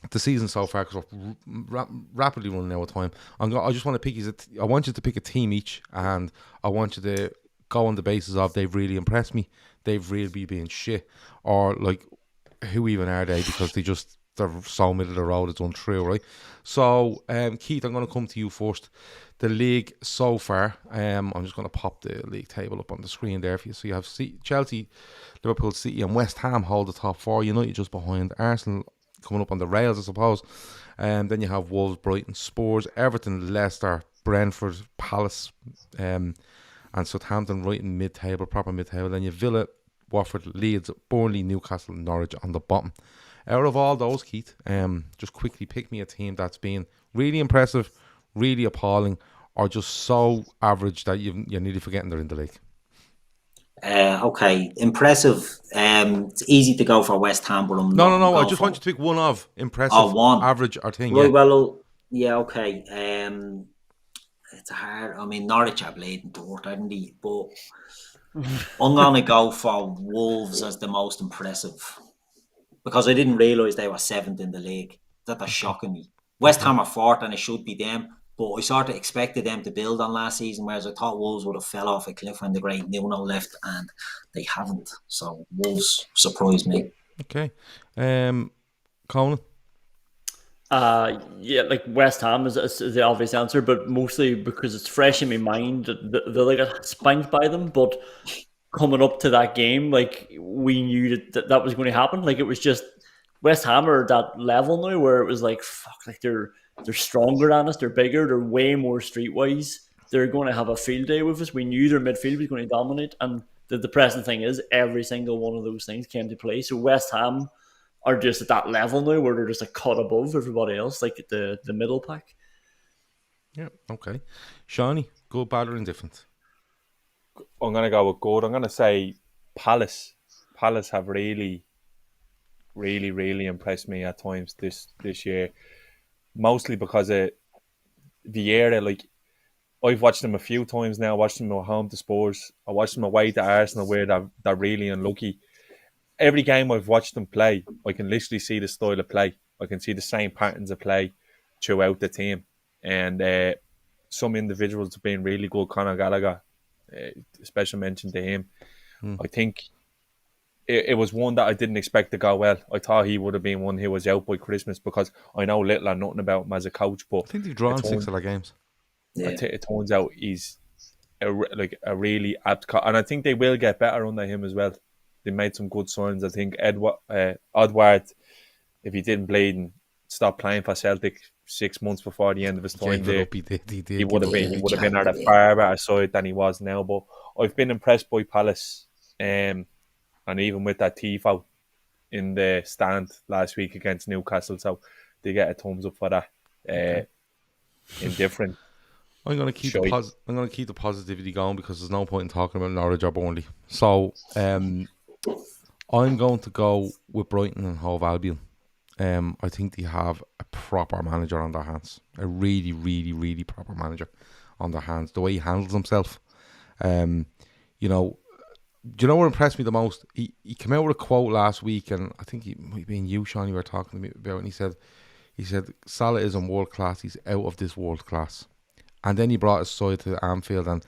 the season so far, because we're rapidly running out of time. I just want to pick I want you to pick a team each, and I want you to go on the basis of they've really impressed me, they've really been shit, or like who even are they? Because they're so middle of the road, it's untrue, right? So, Keith, I'm going to come to you first. The league so far, I'm just going to pop the league table up on the screen there for you. So you have Chelsea, Liverpool, City and West Ham hold the top 4. United just behind. Arsenal coming up on the rails, I suppose. Then you have Wolves, Brighton, Spurs, Everton, Leicester, Brentford, Palace, and Southampton right in mid-table, proper mid-table. Then you have Villa, Watford, Leeds, Burnley, Newcastle, Norwich on the bottom. Out of all those, Keith, just quickly pick me a team that's been really impressive, really appalling, or just so average that you're nearly forgetting they're in the league. Okay, impressive. It's easy to go for West Ham, but I'm not. No. I just want you to pick one of impressive, average, or thing. Right, well, yeah, okay. It's hard. I mean, Norwich are bleeding dirt, aren't they? But I'm gonna go for Wolves as the most impressive because I didn't realise they were 7th in the league. That's shocking me. West Ham are 4th, and it should be them. But I sort of expected them to build on last season, whereas I thought Wolves would have fell off a cliff when the great Nuno left, and they haven't. So Wolves surprised me. Okay. Conan? Yeah, like West Ham is the obvious answer, but mostly because it's fresh in my mind. They got spanked by them, but coming up to that game, like we knew that was going to happen. Like it was just West Ham are at that level now where it was like fuck, like they're stronger than us, they're bigger, they're way more streetwise. They're going to have a field day with us. We knew their midfield was going to dominate, and the depressing thing is every single one of those things came to play. So West Ham are just at that level now where they're just a cut above everybody else, like the middle pack. Yeah, okay. Seany, good, bad, or indifferent? I'm going to go with good. I'm going to say Palace. Palace have really, really, really impressed me at times this year. Mostly because of the era. Like, I've watched them a few times now. I watched them at home to Spurs. I watched them away to Arsenal where they're really unlucky. Every game I've watched them play, I can literally see the style of play. I can see the same patterns of play throughout the team. And some individuals have been really good. Conor Gallagher, special mention to him. I think it was one that I didn't expect to go well. I thought he would have been one who was out by Christmas because I know little or nothing about him as a coach. But I think they've drawn 6 of their games. Yeah. It turns out he's a really apt coach. And I think they will get better under him as well. They made some good signs. I think Edward, if he didn't bleed and stop playing for Celtic 6 months before the end of his time there, he would have been at a far better side than he was now. But I've been impressed by Palace, and even with that tifo in the stand last week against Newcastle, so they get a thumbs up for that. Indifferent. I'm going to keep the positivity going because there's no point in talking about Norwich or Burnley. So I'm going to go with Brighton and Hove Albion. I think they have a proper manager on their hands. A really, really, really proper manager on their hands. The way he handles himself. Do you know what impressed me the most? He came out with a quote last week, and I think it might be you, Sean, you were talking to me about, and he said Salah isn't world class, he's out of this world class. And then he brought his side to Anfield, and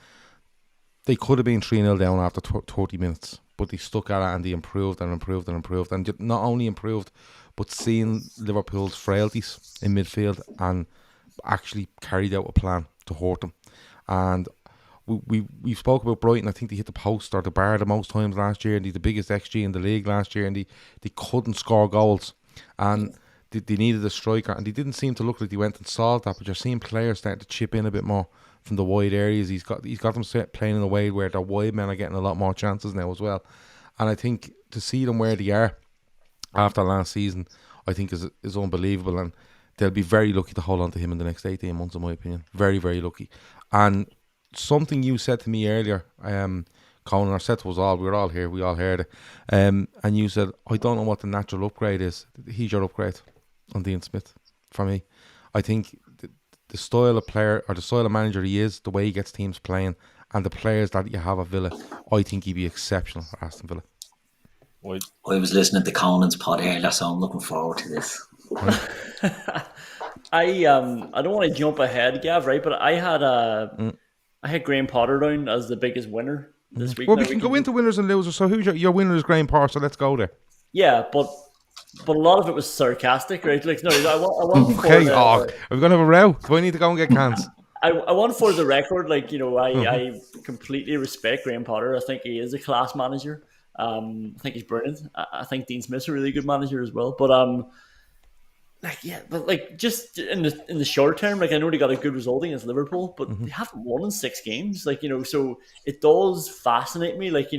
they could have been 3-0 down after 30 minutes, but they stuck at it and they improved and improved and improved. And not only improved, but seeing Liverpool's frailties in midfield and actually carried out a plan to hurt them. And we spoke about Brighton. I think they hit the post or the bar the most times last year, and the biggest XG in the league last year, and they couldn't score goals. And they needed a striker, and they didn't seem to look like they went and solved that. But you're seeing players starting to chip in a bit more from the wide areas. He's got them playing in a way where their wide men are getting a lot more chances now as well. And I think to see them where they are after last season, I think is unbelievable. And they'll be very lucky to hold on to him in the next 18 months, in my opinion. Very, very lucky. And something you said to me earlier, Conan, or said to us all, we were all here, we all heard it. And you said, I don't know what the natural upgrade is. He's your upgrade on Dean Smith for me. I think the style of player or the style of manager he is, the way he gets teams playing, and the players that you have at Villa, I think he'd be exceptional for Aston Villa. I was listening to Conan's pod earlier, so I'm looking forward to this. I don't want to jump ahead, Gav, right? But I had Graham Potter down as the biggest winner this week. Well, we can go into winners and losers. So who's your winner is Graham Potter, so let's go there. Yeah, but a lot of it was sarcastic, right? Like, no, I want okay, are we going to have a row? Do I need to go and get cans? I want for the record, like, I completely respect Graham Potter. I think he is a class manager. I think he's brilliant. I think Dean Smith's a really good manager as well. But just in the short term, like I know they got a good result against Liverpool, but they haven't won in 6 games. Like, so it does fascinate me. Like,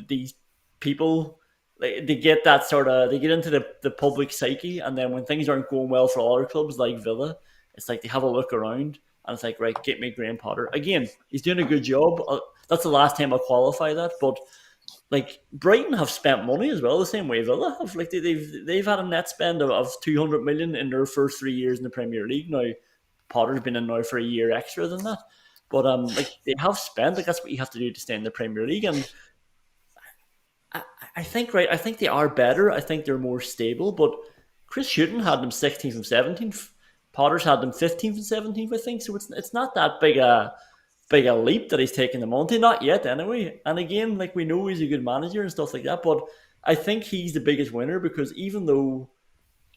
these people, like they get into the public psyche, and then when things aren't going well for other clubs like Villa, it's like they have a look around and it's like, right, get me Graham Potter. Again, he's doing a good job. That's the last time I'll qualify that, but like Brighton have spent money as well, the same way Villa have. Like they've had a net spend of 200 million in their first 3 years in the Premier League. Now Potter's been in now for a year extra than that, but like they have spent. Like that's what you have to do to stay in the Premier League. And I think they are better. I think they're more stable. But Chris Hughton had them 16th and 17th. Potter's had them 15th and 17th. I think so. It's not that big a leap that he's taken them onto, not yet anyway. And again, like we know he's a good manager and stuff like that, but I think he's the biggest winner because even though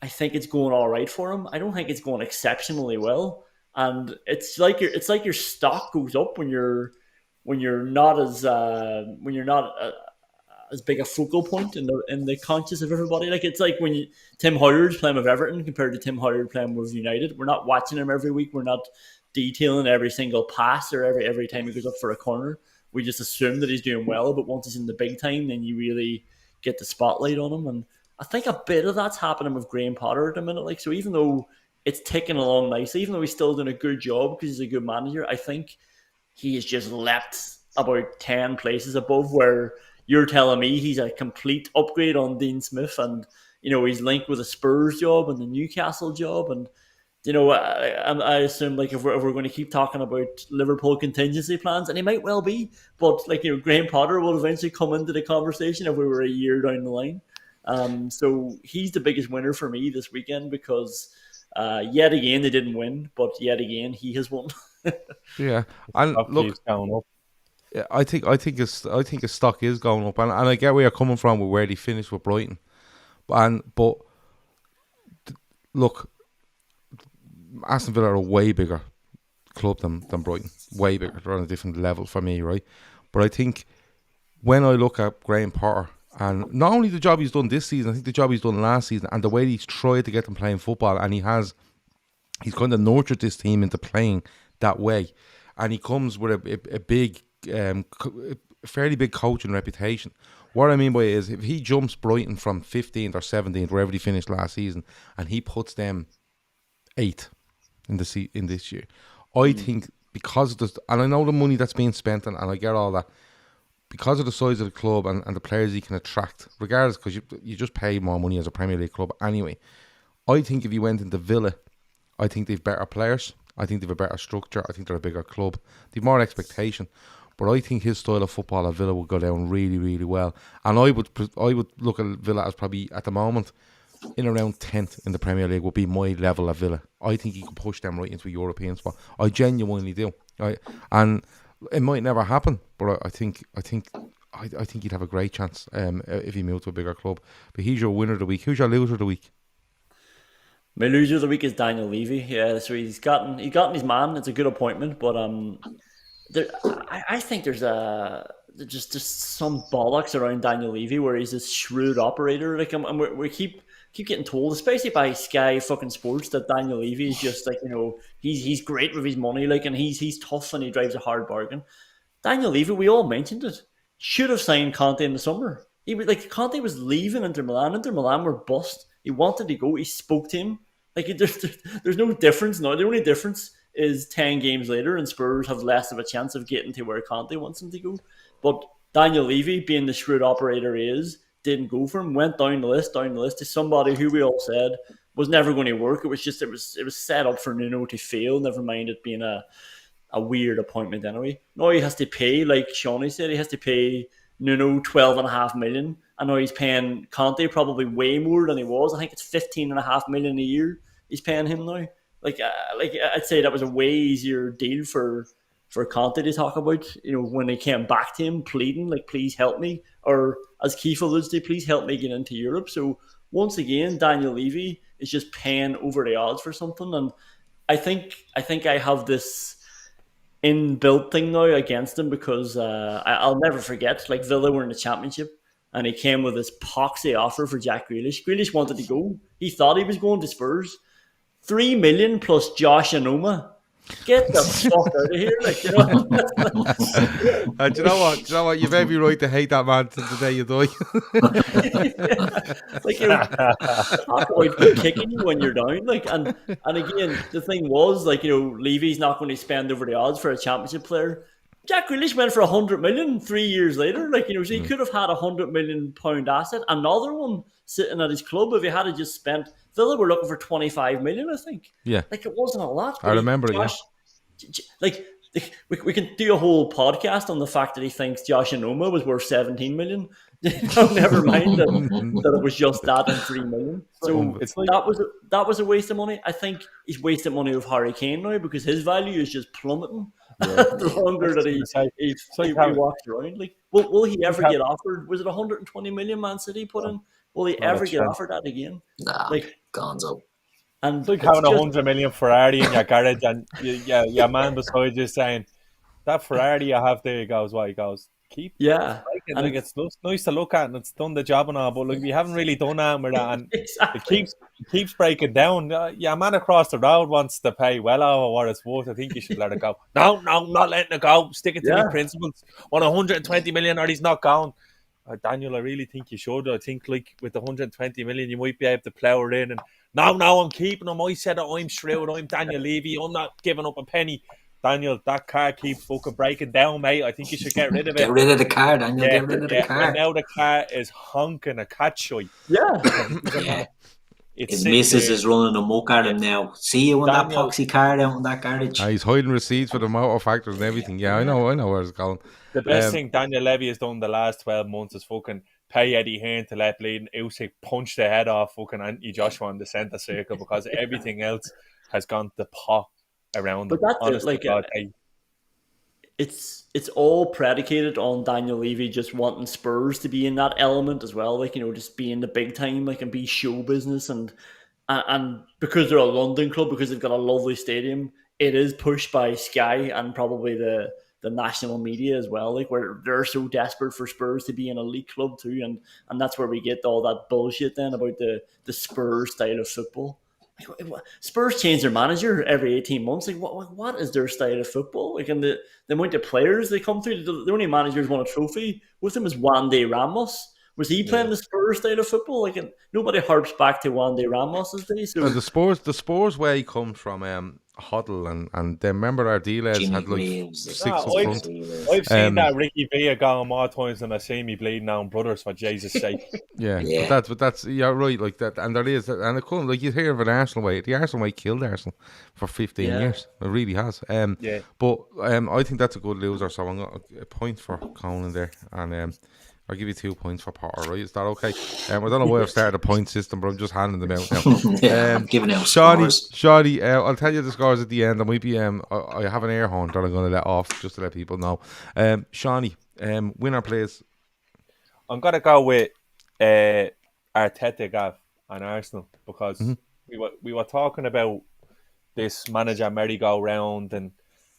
I think it's going all right for him. I don't think it's going exceptionally well, and it's like your stock goes up when you're not as big a focal point in the conscious of everybody. Like it's like when Tim Howard's playing with Everton compared to Tim Howard playing with United. We're not watching him every week. We're not detailing every single pass or every time he goes up for a corner. We just assume that he's doing well, but once he's in the big time, then you really get the spotlight on him. And I think a bit of that's happening with Graham Potter at the minute. Like, so even though it's ticking along nicely, even though he's still doing a good job because he's a good manager, I think he has just leapt about 10 places above where you're telling me he's a complete upgrade on Dean Smith, and he's linked with a Spurs job and the Newcastle job, and I assume like if we're going to keep talking about Liverpool contingency plans, and he might well be, but like Graham Potter will eventually come into the conversation if we were a year down the line. So he's the biggest winner for me this weekend because yet again they didn't win, but yet again he has won. Yeah, and look, I think his stock is going up, and I get where you're coming from with where they finished with Brighton, but look, Aston Villa are a way bigger club than Brighton, way bigger. They're on a different level for me, right? But I think when I look at Graham Potter and not only the job he's done this season, I think the job he's done last season and the way he's tried to get them playing football, and he's kind of nurtured this team into playing that way, and he comes with a big, fairly big coaching reputation. What I mean by it is, if he jumps Brighton from 15th or 17th, wherever he finished last season, and he puts them 8th in this year, I think because of this, and I know the money that's being spent, and I get all that, because of the size of the club and the players he can attract, regardless, because you just pay more money as a Premier League club anyway. I think if he went into Villa, I think they've better players. I think they've a better structure. I think they're a bigger club. They've more expectation. But I think his style of football at Villa will go down really, really well. And I would look at Villa as probably, at the moment, in around 10th in the Premier League would be my level of Villa. I think he could push them right into a European spot. I genuinely do. And it might never happen, but I think he'd have a great chance if he moved to a bigger club. But he's your winner of the week. Who's your loser of the week? My loser of the week is Daniel Levy. Yeah, so he's gotten his man. It's a good appointment, but I think there's just some bollocks around Daniel Levy where he's this shrewd operator. Like, and we keep getting told, especially by Sky fucking Sports, that Daniel Levy is just like, he's great with his money, like, and he's tough and he drives a hard bargain. Daniel Levy, we all mentioned it, should have signed Conte in the summer. He was like, Conte was leaving Inter Milan. Inter Milan were bust. He wanted to go. He spoke to him. Like, there's no difference now. The only difference is 10 games later and Spurs have less of a chance of getting to where Conte wants them to go. But Daniel Levy, being the shrewd operator he is, didn't go for him, went down the list to somebody who we all said was never going to work. It was set up for Nuno to fail, never mind it being a weird appointment anyway. Now he has to pay, like Seany said, he has to pay Nuno 12.5 million, and now he's paying Conte probably way more than he was. I think it's 15.5 million a year he's paying him now. Like I'd say that was a way easier deal for Conte to talk about, when they came back to him pleading, like, please help me, or as Keith alludes to, please help me get into Europe. So once again, Daniel Levy is just paying over the odds for something, and I think I have this inbuilt thing now against him because I'll never forget, like, Villa were in the Championship and he came with this poxy offer for Jack Grealish. Grealish wanted to go. He thought he was going to Spurs. 3 million plus Josh Anoma. Get the fuck out of here. Like, do you know what? You've every right to hate that man till the day you die. Like, talk about kicking you when you're down. Like, and again, the thing was, like, Levy's not going to spend over the odds for a Championship player. Jack Grealish went for 100 million 3 years later. Like, so he could have had £100 million asset, another one sitting at his club if he had just spent. Villa were looking for 25 million, I think. Yeah. Like, it wasn't a lot. I remember it, yeah. Like, we can do a whole podcast on the fact that he thinks Josh Anoma was worth 17 million. Never mind that it was just that and 3 million. So it's like, that was a waste of money. I think he's wasted money with Harry Kane now because his value is just plummeting. Yeah. The longer that he walks around. Like, will he ever get offered? Was it 120 million Man City put in? Will he ever get offered that again? Nah. Like, Gonzo. And It's like it's having a just 100 million Ferrari in your garage and your man beside you saying, that Ferrari you have there, he goes, what? He goes, keep yeah, breaking. and Like, it's nice to look at and it's done the job and all, but like, we haven't really done that with that. And exactly. it keeps breaking down. Your man across the road wants to pay well over what it's worth. I think you should let it go. No, not letting it go. Stick it to Yeah. me principles. On 120 million or he's not going. Daniel, I really think you should. I think like with the 120 million, you might be able to plough it in. And no, I'm keeping him. I said it. I'm shrewd. I'm Daniel Levy. I'm not giving up a penny. Daniel, that car keeps fucking breaking down, mate. I think you should get rid of it. Get rid of the car, Daniel. Get rid of the car. And now the car is honking a catch-eye. Yeah. His missus is running amok at him now. See you on that poxy car out in that garage. He's hiding receipts for the motor factors and everything. Yeah, I know where it's going. The best thing Daniel Levy has done the last 12 months is fucking pay Eddie Hearn to let Bleeding Usyk punch the head off fucking Anthony Joshua in the centre circle because everything else has gone to pot around him. But that's Honestly, God, it's all predicated on Daniel Levy just wanting Spurs to be in that element as well, like, you know, just be in the big time, like, and be show business, and because they're a London club, because they've got a lovely stadium, it is pushed by Sky and probably the national media as well, like, where they're so desperate for Spurs to be an elite club too, and that's where we get all that bullshit then about the Spurs style of football. Spurs change their manager every 18 months. Like, what is their style of football? Like, and the amount of players they come through, the only managers won a trophy with him is Juan de Ramos. Was he playing the Spurs style of football? Like, and nobody harps back to Juan de Ramos' days. So. The Spurs way comes from Huddle and then remember our dealers Jimmy had like Greaves. 6 up front. I've seen that Ricky Villa going more times than I see me bleeding down brothers, for Jesus' sake. Yeah. But that's you're right, like that, and there is, and it couldn't, like, you hear of an Arsenal way. The Arsenal way killed Arsenal for 15 years. It really has. But I think that's a good loser. So I'm got a point for Conan there, and I'll give you 2 points for Potter, right? Is that okay? I don't know why I've started a point system, but I'm just handing them out now. I'm giving out scores. scores. Shoddy, I'll tell you the scores at the end. I might be, I have an air horn that I'm going to let off just to let people know. Shawnee, winner plays. I'm going to go with Arteta, Gav, and Arsenal, because we were talking about this manager merry-go-round and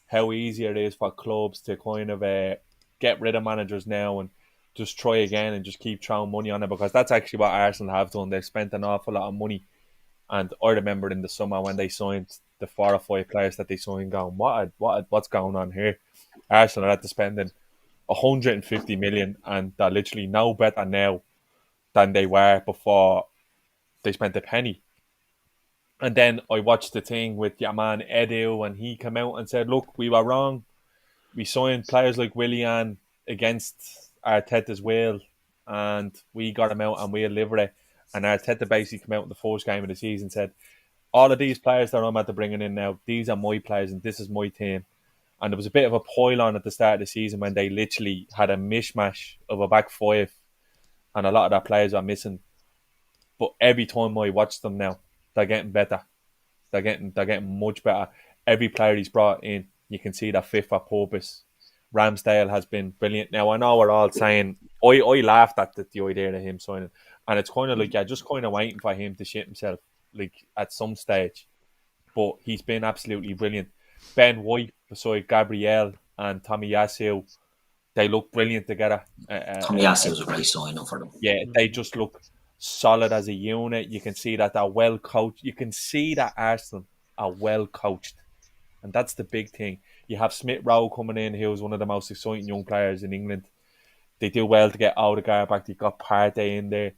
how easy it is for clubs to kind of get rid of managers now and just try again and just keep throwing money on it, because that's actually what Arsenal have done. They've spent an awful lot of money, and I remember in the summer when they signed the 4 or 5 players that they signed, going, what's going on here? Arsenal had to spend 150 million, and they're literally no better now than they were before they spent a penny. And then I watched the thing with your man Edu, and he came out and said, look, we were wrong. We signed players like Willian against Arteta's will, and we got him out and we'll liver it. And Arteta basically came out in the first game of the season and said, all of these players that I'm at to bringing in now, these are my players and this is my team. And there was a bit of a pile-on at the start of the season when they literally had a mishmash of a back five and a lot of their players are missing. But every time I watch them now, they're getting better. They're getting much better. Every player he's brought in, you can see they're fit for purpose. Ramsdale has been brilliant. Now, I know we're all saying, I laughed at the idea of him signing, and it's kind of like, just kind of waiting for him to shit himself, like, at some stage. But he's been absolutely brilliant. Ben White beside Gabriel and Tommy Yasu, they look brilliant together. Tommy Yasu was a great signing for them. Yeah, they just look solid as a unit. You can see that they're well coached. You can see that Arsenal are well coached. And that's the big thing. You have Smith Rowe coming in, who's one of the most exciting young players in England. They do well to get Odegaard back. They've got Partey in there.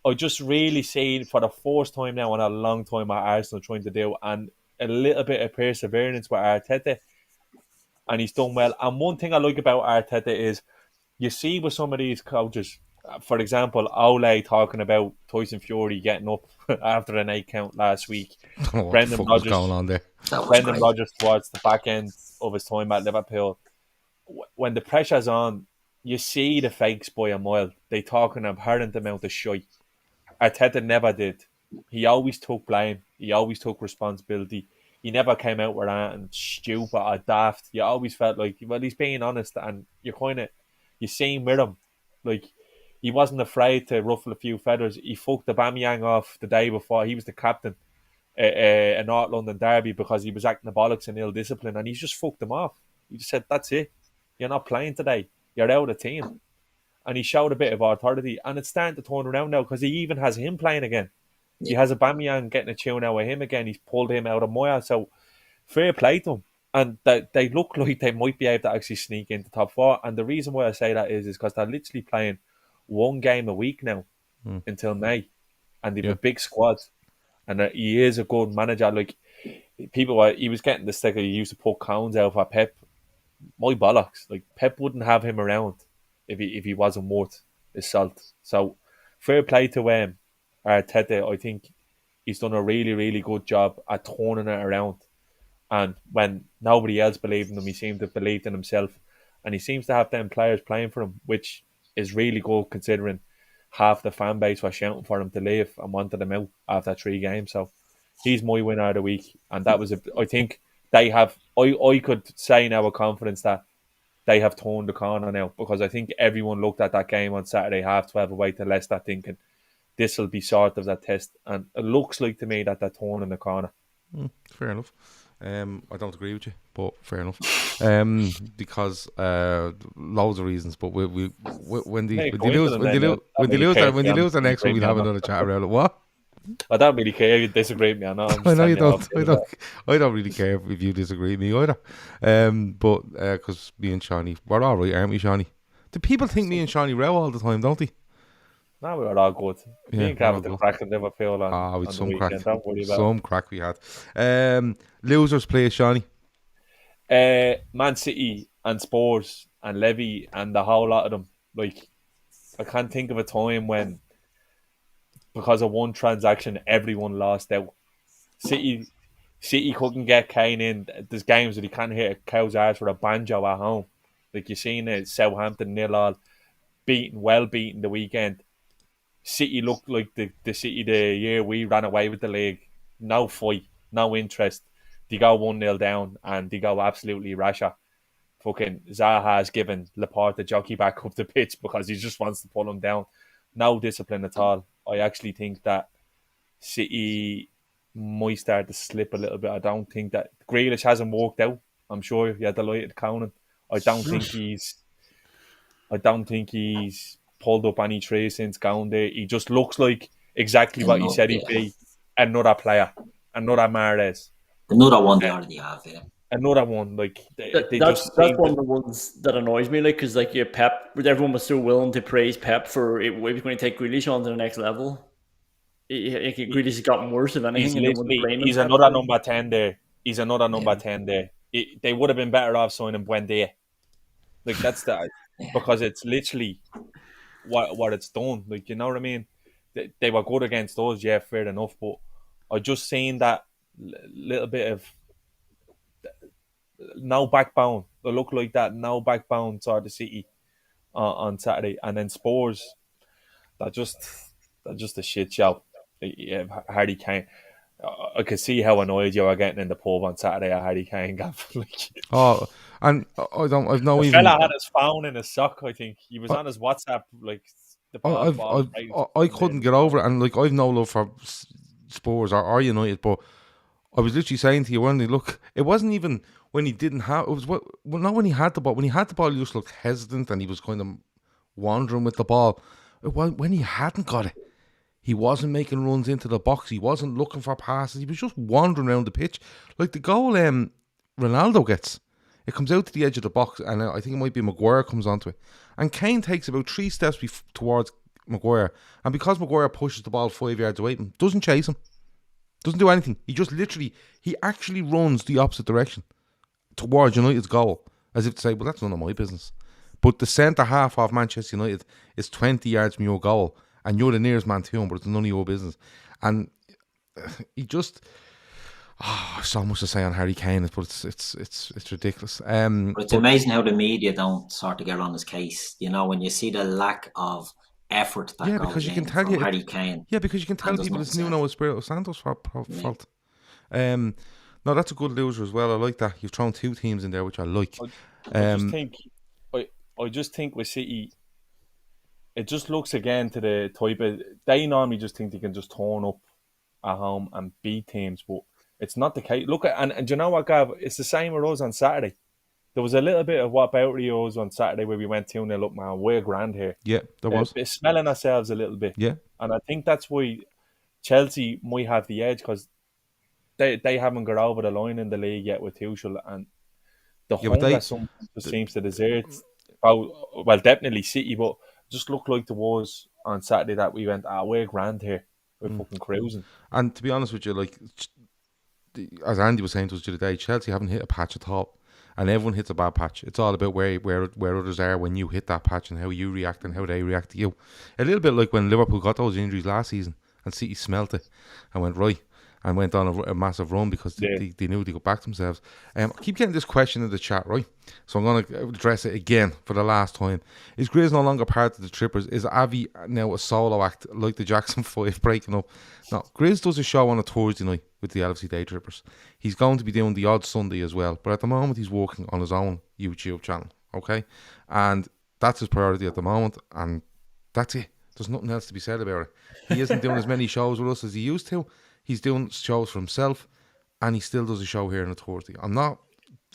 I just really see, for the first time now in a long time, what Arsenal trying to do, and a little bit of perseverance with Arteta. And he's done well. And one thing I like about Arteta is, you see with some of these coaches, for example, Ole talking about Tyson Fury getting up after an 8 count last week. Brendan Rodgers going on there? Brendan Rodgers towards the back end of his time at Liverpool. When the pressure's on, you see the fakes by a mile. They talk an abhorrent amount of shite. Arteta never did. He always took blame. He always took responsibility. He never came out with that and stupid or daft. You always felt like, well, he's being honest, and you see him with him. Like, he wasn't afraid to ruffle a few feathers. He fucked Aubameyang off the day before. He was the captain in North London Derby because he was acting the bollocks and ill discipline, and he just fucked him off. He just said, "That's it. You're not playing today. You're out of the team." And he showed a bit of authority, and it's starting to turn around now because he even has him playing again. He has Aubameyang getting a tune out of him again. He's pulled him out of Moya, so fair play to him. And they look like they might be able to actually sneak into top four. And the reason why I say that is because they're literally playing one game a week now until May, and they've a big squad. And he is a good manager. Like he was getting the sticker. He used to put cones out for Pep. My bollocks! Like Pep wouldn't have him around if he wasn't worth his salt. So fair play to Arteta. I think he's done a really, really good job at turning it around. And when nobody else believed in him, he seemed to believe in himself. And he seems to have them players playing for him, which is really good considering half the fan base was shouting for him to leave and wanted him out after 3 games. So he's my winner of the week. And that was, I think they have, I could say now with confidence that they have turned the corner now, because I think everyone looked at that game on Saturday, 12:30 away to Leicester, thinking this will be sort of that test. And it looks like to me that they're turning the corner. Fair enough. I don't agree with you, but fair enough. Because loads of reasons. But when they lose the next one, we'll have another chat around it. What? I don't really care if you disagree with me. I know. I know you don't. I don't really care if you disagree with me either. But because me and Shawnee, we're all right, aren't we, Shawnee? Do people think me and Shawnee row all the time? Don't they? No, we were all good. Me and Gav had the crack in Liverpool with some the crack. weekend. Don't worry about some crack we had. Losers play, Shawnee. Man City and Spurs and Levy and the whole lot of them. Like, I can't think of a time when, because of one transaction, everyone lost out. City couldn't get Kane in. There's games that he can't hit a cow's ass with a banjo at home. Like you seen it, Southampton 0-0, well beaten the weekend. City looked like the City the year we ran away with the league. No fight, no interest. They go 1-0 down and they go absolutely rasher. Fucking Zaha's given Laporte the jockey back up the pitch because he just wants to pull him down. No discipline at all. I actually think that City might start to slip a little bit. I don't think that Grealish hasn't worked out. I'm sure you're delighted, Conan. I don't think he's pulled up any tree since going there. He just looks like exactly what he said he'd be. Another player, another Mahrez. Another one they already have, yeah. Another one, like that's one of the ones that annoys me, like, because like Pep, everyone was so willing to praise Pep for it was going to take Grealish on to the next level. Grealish has gotten worse, if anything. He's another number 10 there. He's another number 10 there. They would have been better off signing Buendia. Like, that's that. Because it's literally what it's done. Like, you know what I mean? They were good against us, yeah, fair enough. But I just seen that little bit of no backbone. They look like that no backbone sort of City on Saturday. And then Spurs, they're just a shit show. Harry Kane. I could see how annoyed you were getting in the pub on Saturday at Harry Kane. And I've no the even. Fella had his phone in his sock. I think he was on his WhatsApp. Like I couldn't get over it, and like I've no love for Spurs or United, but I was literally saying to you when they look, it wasn't even when he didn't have. It was not when he had the ball. When he had the ball, he just looked hesitant and he was kind of wandering with the ball. When he hadn't got it, he wasn't making runs into the box. He wasn't looking for passes. He was just wandering around the pitch. Like the goal Ronaldo gets, it comes out to the edge of the box, and I think it might be Maguire comes onto it. And Kane takes about 3 steps towards Maguire. And because Maguire pushes the ball 5 yards away from him, doesn't chase him, doesn't do anything. He just he actually runs the opposite direction towards United's goal, as if to say, well, that's none of my business. But the centre half of Manchester United is 20 yards from your goal, and you're the nearest man to him, but it's none of your business. And he just... so much to say on Harry Kane, but it's ridiculous. But it's amazing how the media don't sort of get on his case. You know, when you see the lack of effort that goes in from Harry Kane. Yeah, because you can tell people it's Nuno Espirito Santos' fault. No, that's a good loser as well. I like that. You've thrown 2 teams in there, which I like. I just think with City, it just looks again to the type of, they normally just think they can just turn up at home and beat teams, but it's not the case. Look at, and do you know what, Gav? It's the same with us on Saturday. There was a little bit of what about us on Saturday where we went 2-0 up, man. We're grand here. Yeah, there was. Smelling ourselves a little bit. Yeah. And I think that's why Chelsea might have the edge, because they haven't got over the line in the league yet with Tuchel, and the hunger sometimes just seems to desert. Well, definitely City, but just looked like there was on Saturday that we went, we're grand here. We're fucking cruising. And to be honest with you, like, as Andy was saying to us the other day, Chelsea haven't hit a patch at all. And everyone hits a bad patch. It's all about where others are when you hit that patch and how you react and how they react to you. A little bit like when Liverpool got those injuries last season and City smelt it and went right and went on a massive run because they knew they got back themselves. I keep getting this question in the chat, right? So I'm going to address it again for the last time. Is Grizz no longer part of the Trippers? Is Avi now a solo act like the Jackson 5 breaking up? No, Grizz does a show on a Thursday night with the LFC Daytrippers. He's going to be doing the odd Sunday as well, but at the moment he's working on his own YouTube channel, okay? And that's his priority at the moment, and that's it. There's nothing else to be said about it. He isn't doing as many shows with us as he used to. He's doing shows for himself, and he still does a show here on a Thursday. I'm not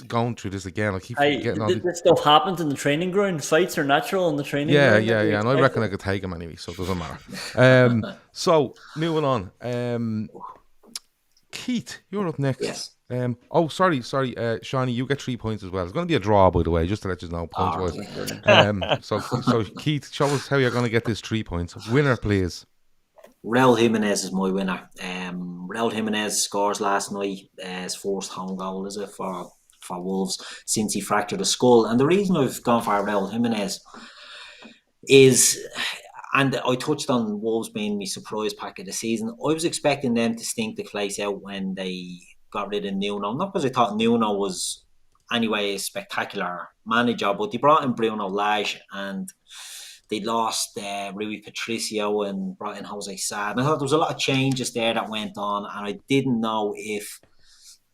going through this again. I keep getting on. This stuff happens in the training ground. Fights are natural in the training ground. Yeah. And I reckon I could take him anyway, so it doesn't matter. So, moving on. Keith, you're up next. Yes. Sorry, Seany, you get 3 points as well. It's going to be a draw, by the way, just to let you know, points-wise. So Keith, show us how you're going to get this 3 points. Winner, please. Raul Jimenez is my winner. Raul Jimenez scores last night, his first home goal, is it, for Wolves since he fractured the skull. And the reason I've gone for Raul Jimenez is, and I touched on Wolves being my surprise pack of the season, I was expecting them to stink the place out when they got rid of Nuno. Not because I thought Nuno was anyway a spectacular manager, but they brought in Bruno Lage and they lost Rui Patricio and brought in Jose Sad. And I thought there was a lot of changes there that went on, and I didn't know if,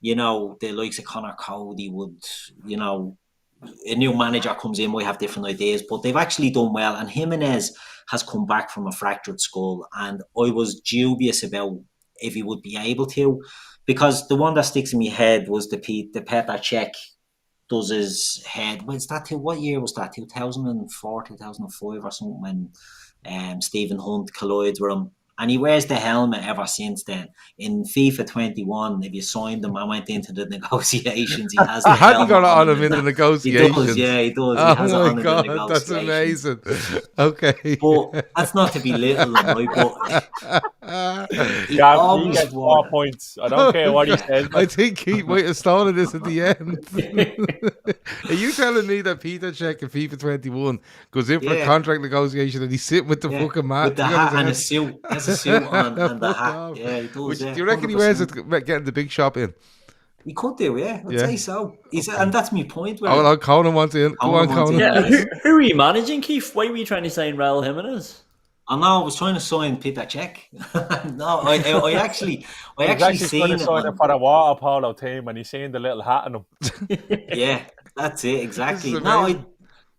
the likes of Connor Cody would, a new manager comes in, might have different ideas, but they've actually done well. And Jimenez has come back from a fractured skull, and I was dubious about if he would be able to, because the one that sticks in my head was the Petr Cech does his head. What year was that? 2004, 2005 or something, when Stephen Hunt collides with him. And he wears the helmet ever since then. In FIFA 21, if you signed him, I went into the negotiations. He has the I hadn't helmet got it on him in the negotiations. He does. Oh he has it on my him God, in the that's negotiations. amazing. Okay. But that's not to belittle him, right? But he He gets 4 points. I don't care what he says. I think Keith might have stolen this at the end. Are you telling me that Petr Cech in FIFA 21 goes in for a contract negotiation and he's sitting with the fucking mat? With the hat and a suit. Has a suit on and the hat. Yeah, he does. Do you reckon 100%. He wears it getting the big shop in? He could do, yeah. I'd say so. And that's my point. Conan wants in. Go on, Conan. Yeah, who are you managing, Keith? Why were you trying to sign Raul Jimenez? I know, I was trying to sign Petr Cech. No, I actually seen it. Sign him for a water polo team, and he's seen the little hat on him. Yeah, that's it, exactly. No,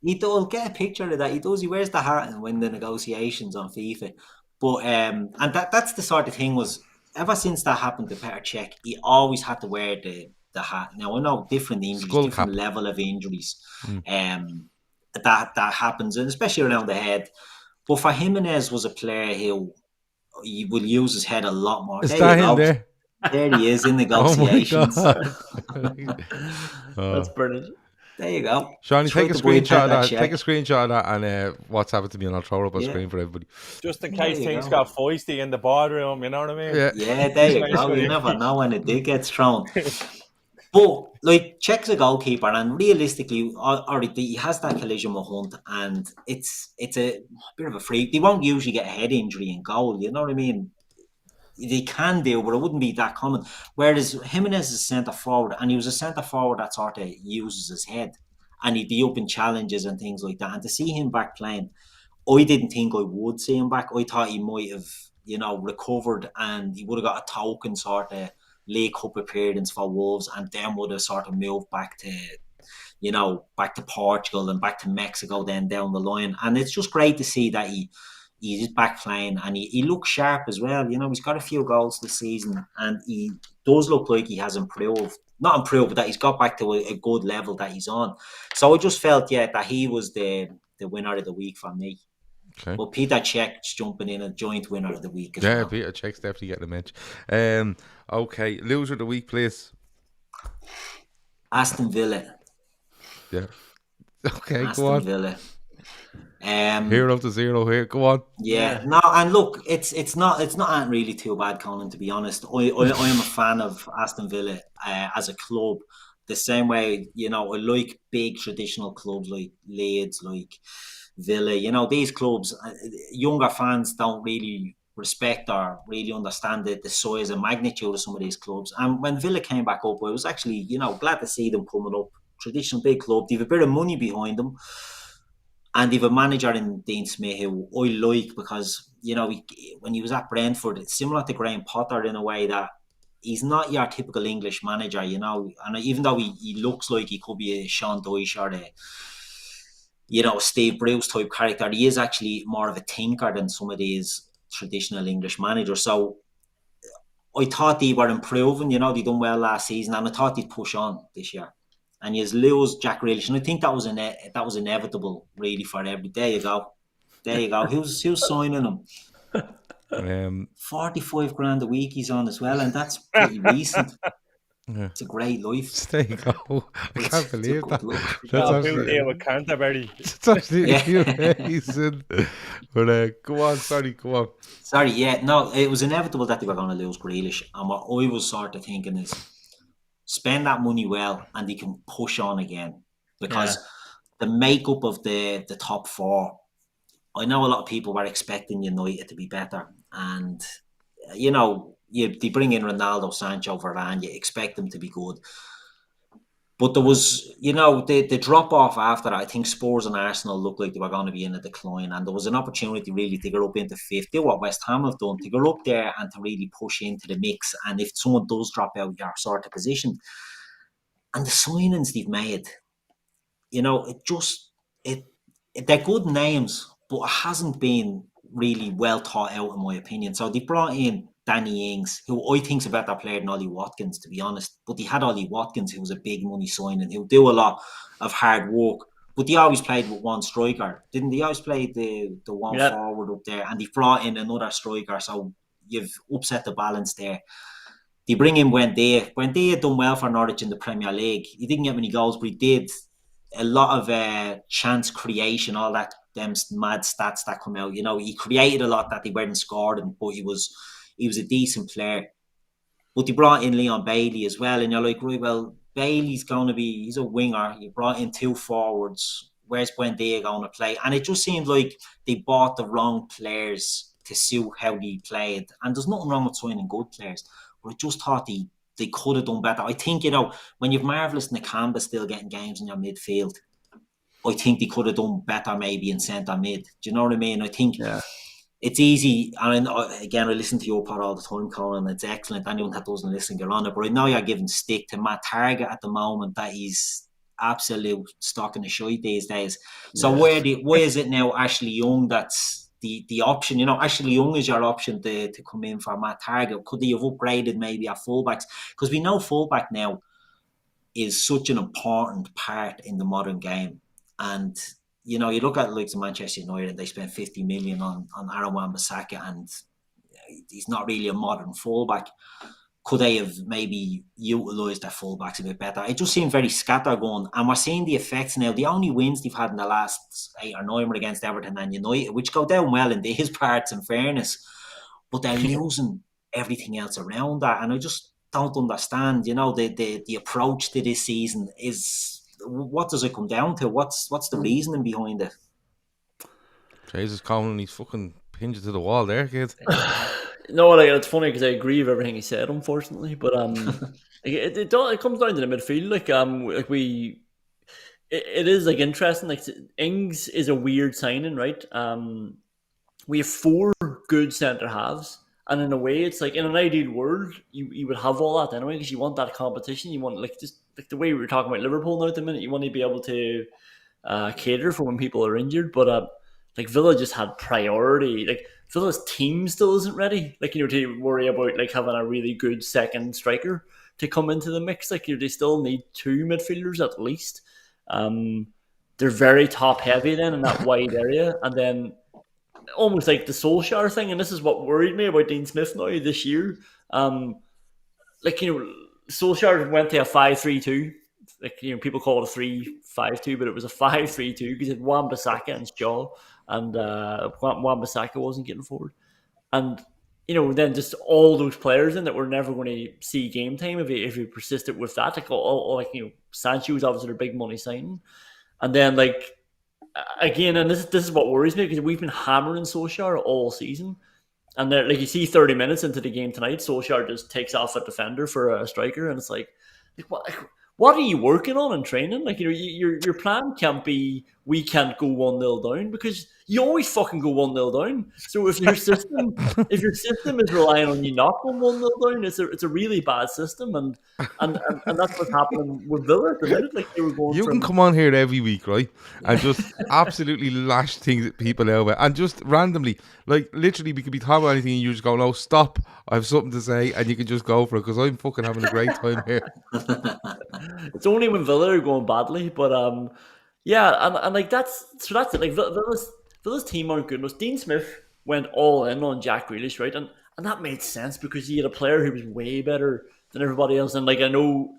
he'll get a picture of that. He does. He wears the hat and win the negotiations on FIFA. But and that's the sort of thing was, ever since that happened to Petr Cech, he always had to wear the hat. Now I know different injuries, different level of injuries, that happens, and especially around the head. But for Jimenez was a player who he will use his head a lot more. Is that him there? There he is in negotiations. That's brilliant. There you go. Seany, take a screenshot of that. Take a screenshot of that and WhatsApp it to me, and I'll throw it up on screen for everybody. Just in case things got feisty in the boardroom, you know what I mean? Yeah, there you go. You never know when a dig gets thrown. But like, Cech's a goalkeeper, and realistically, he has that collision with Hunt, and it's a bit of a freak. They won't usually get a head injury in goal. You know what I mean? They can do, but it wouldn't be that common. Whereas Jimenez is centre forward, and he was a centre forward that sort of uses his head, and he'd be up in challenges and things like that. And to see him back playing, I didn't think I would see him back. I thought he might have, recovered, and he would have got a token sort of League Cup appearance for Wolves, and then would have sort of moved back to back to Portugal and back to Mexico then down the line. And it's just great to see that he's back playing, and he looks sharp as well. He's got a few goals this season, and he does look like he has improved. Not improved, but that he's got back to a good level that he's on. So I just felt, that he was the winner of the week for me. Okay. But Peter Cech's jumping in a joint winner of the week as well. Yeah, Peter Cech's definitely getting a mention. Okay, loser of the week, please. Aston Villa. Yeah. Okay, Aston go on. Villa. Hero to zero here. Go on. Yeah. No, and look, it's not really too bad, Conan. To be honest, I am a fan of Aston Villa as a club. The same way, I like big traditional clubs like Leeds, like Villa. These clubs, younger fans don't really respect or really understand the size and magnitude of some of these clubs. And when Villa came back up, I was actually, glad to see them coming up. Traditional big club. They've a bit of money behind them. And they've a manager in Dean Smith who I like because, when he was at Brentford, it's similar to Graham Potter in a way that he's not your typical English manager, And even though he looks like he could be a Sean Dyche or a Steve Bruce type character, he is actually more of a thinker than some of these traditional English managers. So I thought they were improving, they done well last season, and I thought they'd push on this year. And you lose Jack Grealish, and I think that was inevitable, really, for every. There you go. Who's signing him? 45 grand a week he's on as well, and that's pretty recent. Yeah. It's a great life. There you go. I can't believe that. That's absolutely It's absolutely amazing. But go on, go on. Sorry, yeah, no, it was inevitable that they were going to lose Grealish, and what I was sort of thinking is, spend that money well, and they can push on again, because the makeup of the top four, I know a lot of people were expecting United to be better, and they bring in Ronaldo, Sancho, Varane, you expect them to be good. But there was, the drop off after that. I think Spurs and Arsenal looked like they were going to be in a decline, and there was an opportunity really to go up into fifth. Do what West Ham have done, to go up there and to really push into the mix. And if someone does drop out, you're sort of positioned. And the signings they've made, they're good names, but it hasn't been really well thought out, in my opinion. So they brought in Danny Ings, who I think is a better player than Ollie Watkins, to be honest. But they had Ollie Watkins, who was a big money signing, who do a lot of hard work. But they always played with one striker, didn't they? Always played the one forward up there, and they brought in another striker. So you've upset the balance there. They bring in Buendia. Buendia had done well for Norwich in the Premier League. He didn't get many goals, but he did a lot of chance creation, all that, them mad stats that come out. He created a lot that they weren't scored, but he was a decent player. But they brought in Leon Bailey as well, and you're like, right, well, Bailey's he's a winger. You brought in two forwards. Where's Buendia going to play? And it just seemed like they bought the wrong players to suit how they played. And there's nothing wrong with signing good players, but I just thought they could have done better. I think, when you've Marvelous Nakamba still getting games in your midfield, I think they could have done better maybe in centre mid. Do you know what I mean? I think it's easy. And again, I listen to your pod all the time, Conan. It's excellent. Anyone that doesn't listen, get on it. But I know you're giving stick to Matt Target at the moment, that he's absolute stock in the shite these days. So why is it now Ashley Young that's the option? Ashley Young is your option to come in for Matt Target. Could they have upgraded maybe our fullbacks? Because we know fullback now is such an important part in the modern game. And you look at like Manchester United, they spent 50 million on Aaron Wan-Bissaka, and he's not really a modern fullback. Could they have maybe utilised their fullbacks a bit better? It just seemed very scattergun, and we're seeing the effects now. The only wins they've had in the last 8 or 9 were against Everton and United, which go down well in these parts, in fairness, but they're losing everything else around that, and I just don't understand. The approach to this season is, what does it come down to? What's the reasoning behind it? Jesus, Conan, he's fucking pinned you to the wall there, kid. No, it's funny because I agree with everything he said, unfortunately. But it comes down to the midfield. It is interesting. Like, Ings is a weird signing, right? We have 4 good centre halves, And in a way, it's like in an ideal world, you would have all that anyway because you want that competition. You want like just like the way we were talking about Liverpool now at the minute. You want to be able to cater for when people are injured, but like Villa just had priority. Like Villa's team still isn't ready. Like to worry about like having a really good second striker to come into the mix. Like they still need 2 midfielders at least. They're very top heavy then in that wide area, and then almost like the Solskjaer thing. And this is what worried me about Dean Smith now this year. Like Solskjaer went to a 5-3-2. Like people call it a 3-5-2, but it was a 5-3-2 because it had Wan-Bissaka and Shaw, and Wan-Bissaka wasn't getting forward. And then just all those players in that we're never going to see game time if he persisted with that. Like Sancho was obviously a big money signing, and then like again, and this is what worries me because we've been hammering Solskjaer all season, and like you see 30 minutes into the game tonight, Solskjaer just takes off a defender for a striker, and it's like what are you working on in training? Like your plan can't be we can't go 1-0 down because you always fucking go 1-0 down. So if your system is relying on you not going 1-0 down, it's a really bad system, and that's what's happening with Villa at the minute. Like they were going. You can come on here every week, right, and just absolutely lash things at people over, and just randomly, like literally, we could be talking about anything, and you just go, "No, stop! I have something to say," and you can just go for it because I'm fucking having a great time here. It's only when Villa are going badly, but yeah, and like that's it. Like Villa's team aren't good enough. Dean Smith went all in on Jack Grealish, right, and that made sense because he had a player who was way better than everybody else. And like I know,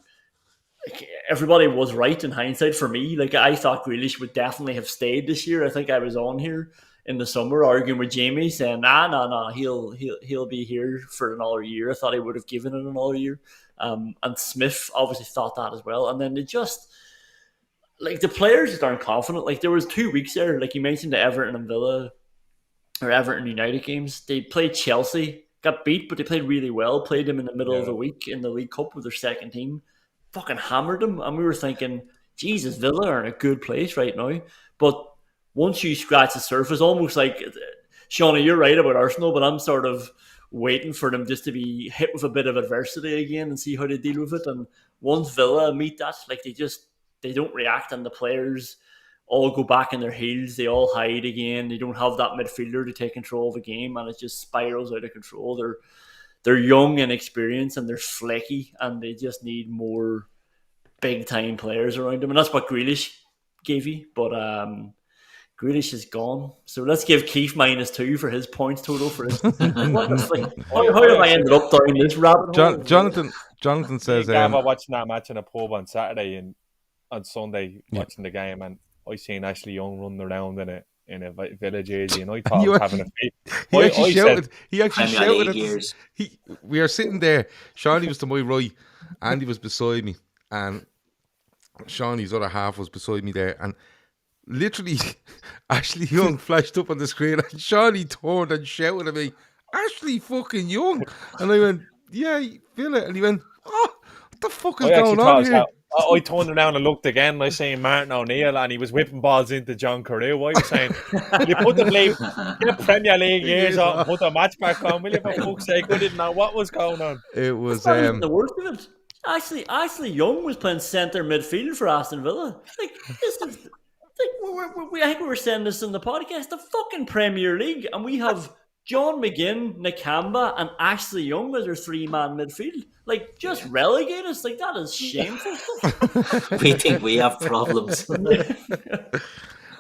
like, everybody was right in hindsight. For me, like I thought Grealish would definitely have stayed this year. I think I was on here in the summer arguing with Jamie, saying, "Nah, he'll be here for another year." I thought he would have given it another year. And Smith obviously thought that as well. And then they just like the players just aren't confident. Like there was 2 weeks there, like you mentioned, the Everton and Villa or Everton United games. They played Chelsea, got beat, but they played really well. Played them in the middle of the week in the League Cup with their second team. Fucking hammered them, and we were thinking, Jesus, Villa are in a good place right now. But once you scratch the surface, almost like Shawnee, you're right about Arsenal, but I'm sort of waiting for them just to be hit with a bit of adversity again and see how they deal with it. And once Villa meet that, like they don't react, and the players all go back in their heels. They all hide again. They don't have that midfielder to take control of the game, and it just spirals out of control. They're young and experienced, and they're flaky, and they just need more big time players around them, and that's what Grealish gave you. But Grealish is gone, so let's give Keith -2 for his points total for his. How have I ended up down this rabbit hole? Jonathan says, I was watching that match in a pub on Saturday and on Sunday watching the game, and I seen Ashley Young running around in a Villa jersey, and I thought I was having a fit. He actually shouted at us. We are sitting there. Shawnee was to my right, Andy was beside me, and Shawnee's other half was beside me there, and literally Ashley Young flashed up on the screen, and Shawnee turned and shouted at me, "Ashley fucking Young!" And I went, "Yeah, Villa," and he went, "Oh, what the fuck is going on here?" I turned around and looked again, and I seen Martin O'Neill, and he was whipping balls into John Carew. What are you saying? You put the Premier League years on, put the match back on, will you, for fuck's sake? I didn't know what was going on. It was the worst of it. Ashley Young was playing centre midfield for Aston Villa. Like this is like I think we were saying this in the podcast. The fucking Premier League, and we have John McGinn, Nakamba, and Ashley Young as our 3-man midfield. Like, just relegate us. Like, that is shameful. We think we have problems. But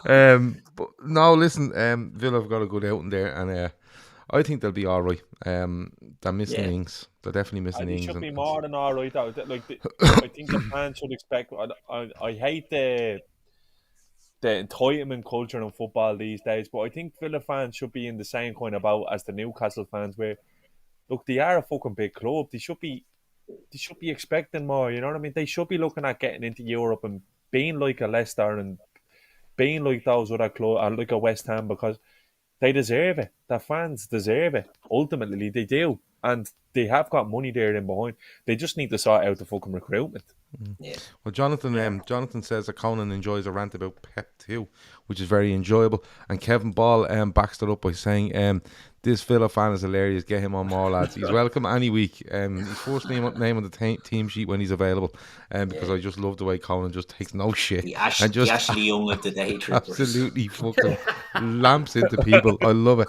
no, listen, Villa have got a good outing there, and I think they'll be all right. They're missing innings. They're definitely missing innings. They should be more than all right, though. Like, I think the fans should expect. I hate the entitlement culture in football these days, but I think Villa fans should be in the same kind of boat as the Newcastle fans, where look, they are a fucking big club. They should be expecting more. You know what I mean? They should be looking at getting into Europe and being like a Leicester and being like those other clubs, like a West Ham, because they deserve it. The fans deserve it. Ultimately, they do. and they have got money there in behind. They just need to sort out the fucking recruitment. Yeah. Well, Jonathan says that Conan enjoys a rant about Pep too, which is very enjoyable. And Kevin Ball backs it up by saying, "This Villa fan is hilarious. Get him on more, lads. He's welcome any week. He's first name on the team sheet when he's available. Because I just love the way Conan just takes no shit The and just Ashley Young of the Daytrippers. absolutely fucking lamps into people. I love it.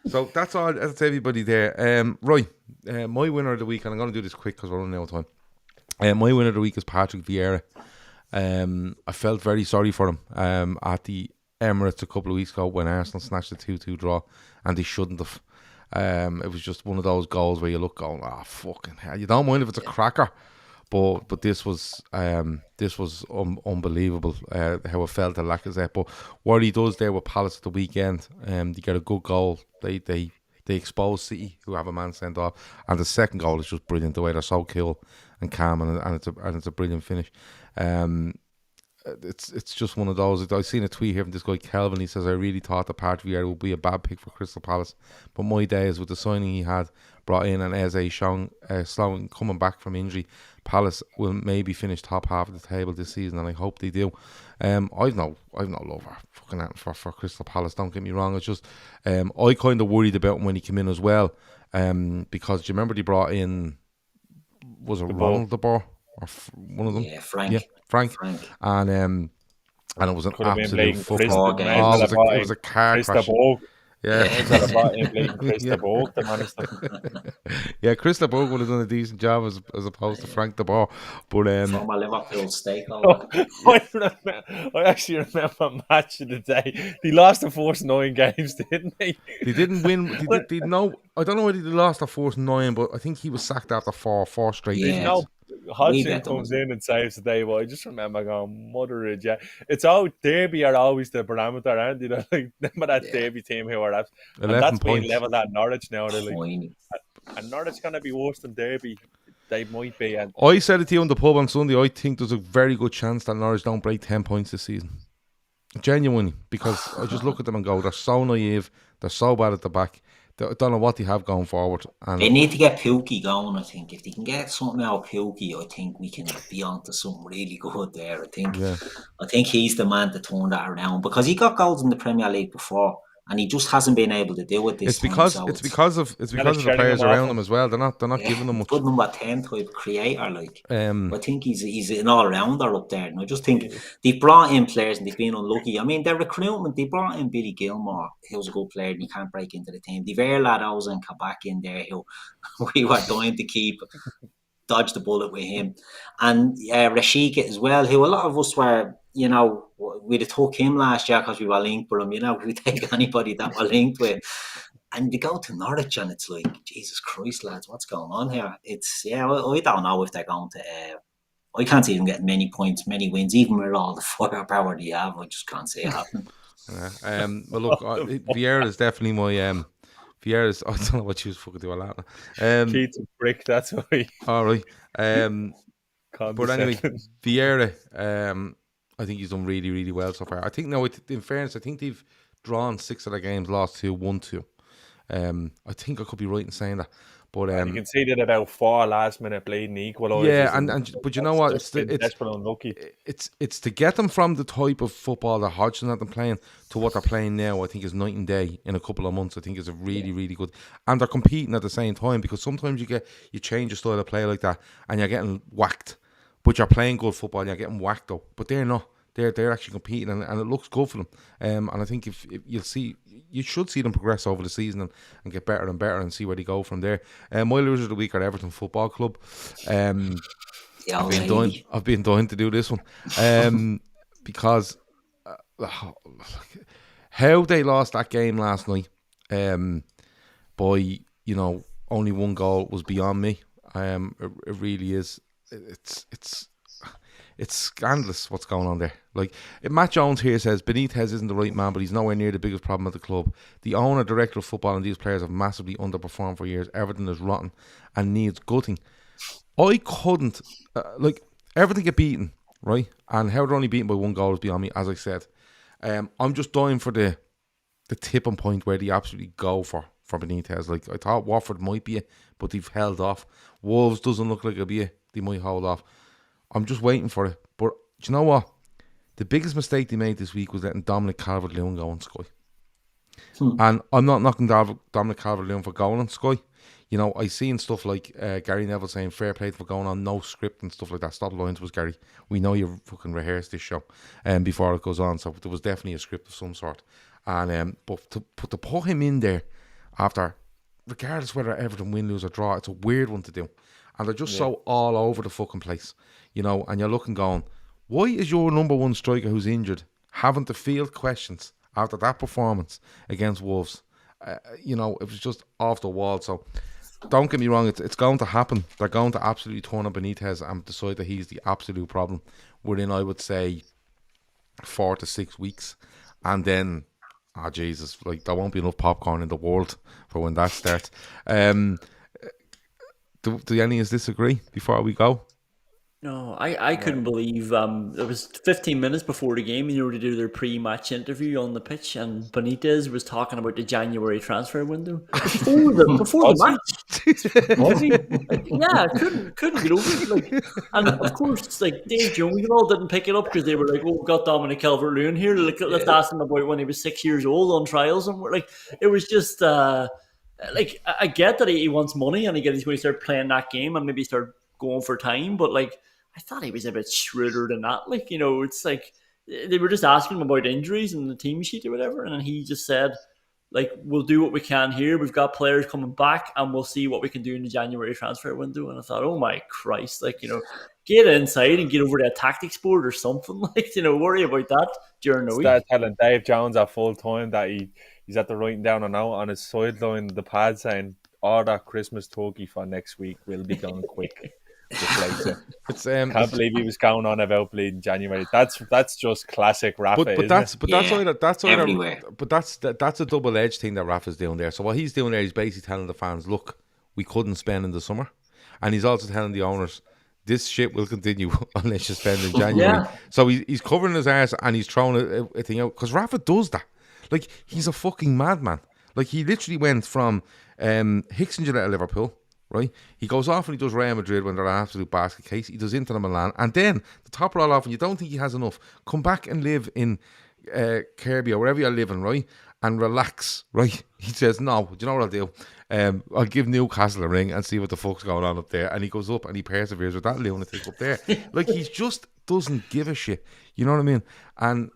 So that's all. That's everybody there. Right. My winner of the week, and I'm going to do this quick because we're running out of time. My winner of the week is Patrick Vieira. I felt very sorry for him at the Emirates a couple of weeks ago when Arsenal snatched a 2-2 draw, and they shouldn't have. It was just one of those goals where you look going, fucking hell. You don't mind if it's a cracker, but this was unbelievable how it felt to Lacazette. But what he does there with Palace at the weekend, they get a good goal. They expose City, who have a man sent off, and the second goal is just brilliant. The way they're so cool and calm, and it's a brilliant finish. It's just one of those. I've seen a tweet here from this guy Kelvin. He says, "I really thought that Patrick Vieira would be a bad pick for Crystal Palace, but my days with the signing he had brought in and Eze Sloan coming back from injury, Palace will maybe finish top half of the table this season, and I hope they do." I've no love for Crystal Palace. Don't get me wrong. It's just I kind of worried about him when he came in as well, because do you remember they brought in, was it Ronald de Boer or one of them? Yeah, Frank. Yeah, Frank. And it was an Could have been absolute Blake fucking. Ball game. It was a car Krista crash. Borg. Yeah, Krista Borg, the man. yeah. Krista Borg would have done a decent job as opposed to Frank de Boer, but From a Liverpool stakeholder. I actually remember a match of the day. They lost the first 9 games, didn't they? They didn't win. They no. I don't know whether they lost the first 9, but I think he was sacked after four straight. Yeah. defeats. Hodgson comes in and saves the day, but I just remember going, mother of ja. It's all Derby are always the parameter, aren't they? Like, remember that Derby team who are at 11 and that's points. being levelled at Norwich now. They're like, Fine. and Norwich gonna be worse than Derby. They might be. And I said it to you on the pub on Sunday. I think there's a very good chance that Norwich don't break 10 points this season. Genuinely, because I just look at them and go, they're so naive, they're so bad at the back. I don't know what they have going forward. And They need to get Pukki going, I think. If they can get something out of Pukki, I think we can be onto something really good there. I think he's the man to turn that around, because he got goals in the Premier League before and he just hasn't been able to do it this time. It's because of the players around them as well. They're not giving them much. Good number 10 type creator, like. I think he's an all rounder up there, and I just think they've brought in players and they've been unlucky. I mean, their recruitment, they brought in Billy Gilmore, who was a good player and you can't break into the team. They've Lados and Kabak in there, who we were dying to keep. Dodge the bullet with him, and Rashika as well, who a lot of us were, we'd have took him last year because we were linked with him. We take anybody that we're linked with, and they go to Norwich and it's like, Jesus Christ, lads, what's going on here? It's I don't know if they're going to. I can't see them getting many points, many wins, even with all the firepower they have. I just can't see it happening. Well, look, Vieira is definitely my. Vieira's, I don't know what she was fucking doing that. Keats a brick, that's why. All right. But anyway, Vieira, I think he's done really, really well so far. I think, in fairness, I think they've drawn 6 of their games, lost 2, won 2. I think I could be right in saying that. But you can see that about 4 last-minute bleeding equalisers. Yeah, but you know what? It's desperate unlucky. It's to get them from the type of football that Hodgson had them playing to what they're playing now. I think is night and day in a couple of months. I think is a really, really good, and they're competing at the same time, because sometimes you change your style of play like that and you're getting whacked, but you're playing good football and you're getting whacked up. But they're not. They're actually competing, and it looks good for them. And I think if you should see them progress over the season and get better and better and see where they go from there. My loser of the week are Everton Football Club. I've been dying to do this one because how they lost that game last night by only 1 goal was beyond me. It really is. It's scandalous what's going on there. Like, Matt Jones here says, Benitez isn't the right man, but he's nowhere near the biggest problem at the club. The owner, director of football, and these players have massively underperformed for years. Everything is rotten and needs gutting. I couldn't, everything get beaten, right? And how they're only beaten by 1 goal is beyond me, as I said. I'm just dying for the tipping point where they absolutely go for for Benitez. Like, I thought Watford might be it, but they've held off. Wolves doesn't look like it'll be it. They might hold off. I'm just waiting for it. But do you know what? The biggest mistake they made this week was letting Dominic Calvert-Lewin go on Sky. And I'm not knocking Dominic Calvert-Lewin for going on Sky. You know, I seen stuff like Gary Neville saying fair play for going on no script and stuff like that. Stop lying to us, Gary. We know you fucking rehearsed this show before it goes on, so there was definitely a script of some sort. And but to put him in there after, regardless whether Everton win, lose or draw, it's a weird one to do. And they're just so all over the fucking place, you know. And you're looking going, why is your number one striker who's injured having to field questions after that performance against Wolves? You know, it was just off the wall. So don't get me wrong, it's going to happen. They're going to absolutely turn on Benitez and decide that he's the absolute problem within, I would say, 4 to 6 weeks. And then, Jesus, like, there won't be enough popcorn in the world for when that starts. Do any of us disagree before we go? No, I couldn't believe it was 15 minutes before the game, to do their pre-match interview on the pitch, and Benitez was talking about the January transfer window before the match. Was he? Yeah, couldn't get over it. Like, and of course, like Dave Jones, we all didn't pick it up because they were like, "Oh, we got Dominic Calvert-Lewin here. Let's ask him about when he was 6 years old on trial somewhere." Like, it was just like, I get that he wants money and he's going to start playing that game and maybe start going for time, but like, I thought he was a bit shrewder than that. Like, you know, it's like they were just asking him about injuries and the team sheet or whatever, and he just said, like, we'll do what we can here. We've got players coming back, and we'll see what we can do in the January transfer window. And I thought, oh my Christ, like, you know, get inside and get over to a tactics board or something. Like, you know, worry about that during the week. Start telling Dave Jones at full time that he's at the writing down and out on his sideline, the pad saying, order Christmas turkey for next week will be done quick. Can't believe he was going on about bleeding January. That's just classic Rafa. But that's everywhere. But that's a double edged thing that Rafa's doing there. So what he's doing there, he's basically telling the fans, look, we couldn't spend in the summer, and he's also telling the owners, this shit will continue unless you spend in January. Yeah. So he's covering his ass and he's throwing a thing out because Rafa does that. Like, he's a fucking madman. Like, he literally went from Hickson at Liverpool. Right, he goes off and he does Real Madrid when they're an absolute basket case. He does Inter Milan, and then the top roll off, and you don't think he has enough. Come back and live in Kirby or wherever you're living, right, and relax. Right, he says, "No, do you know what I'll do? I'll give Newcastle a ring and see what the fuck's going on up there." And he goes up and he perseveres with that lunatic up there. Like, he just doesn't give a shit. You know what I mean? And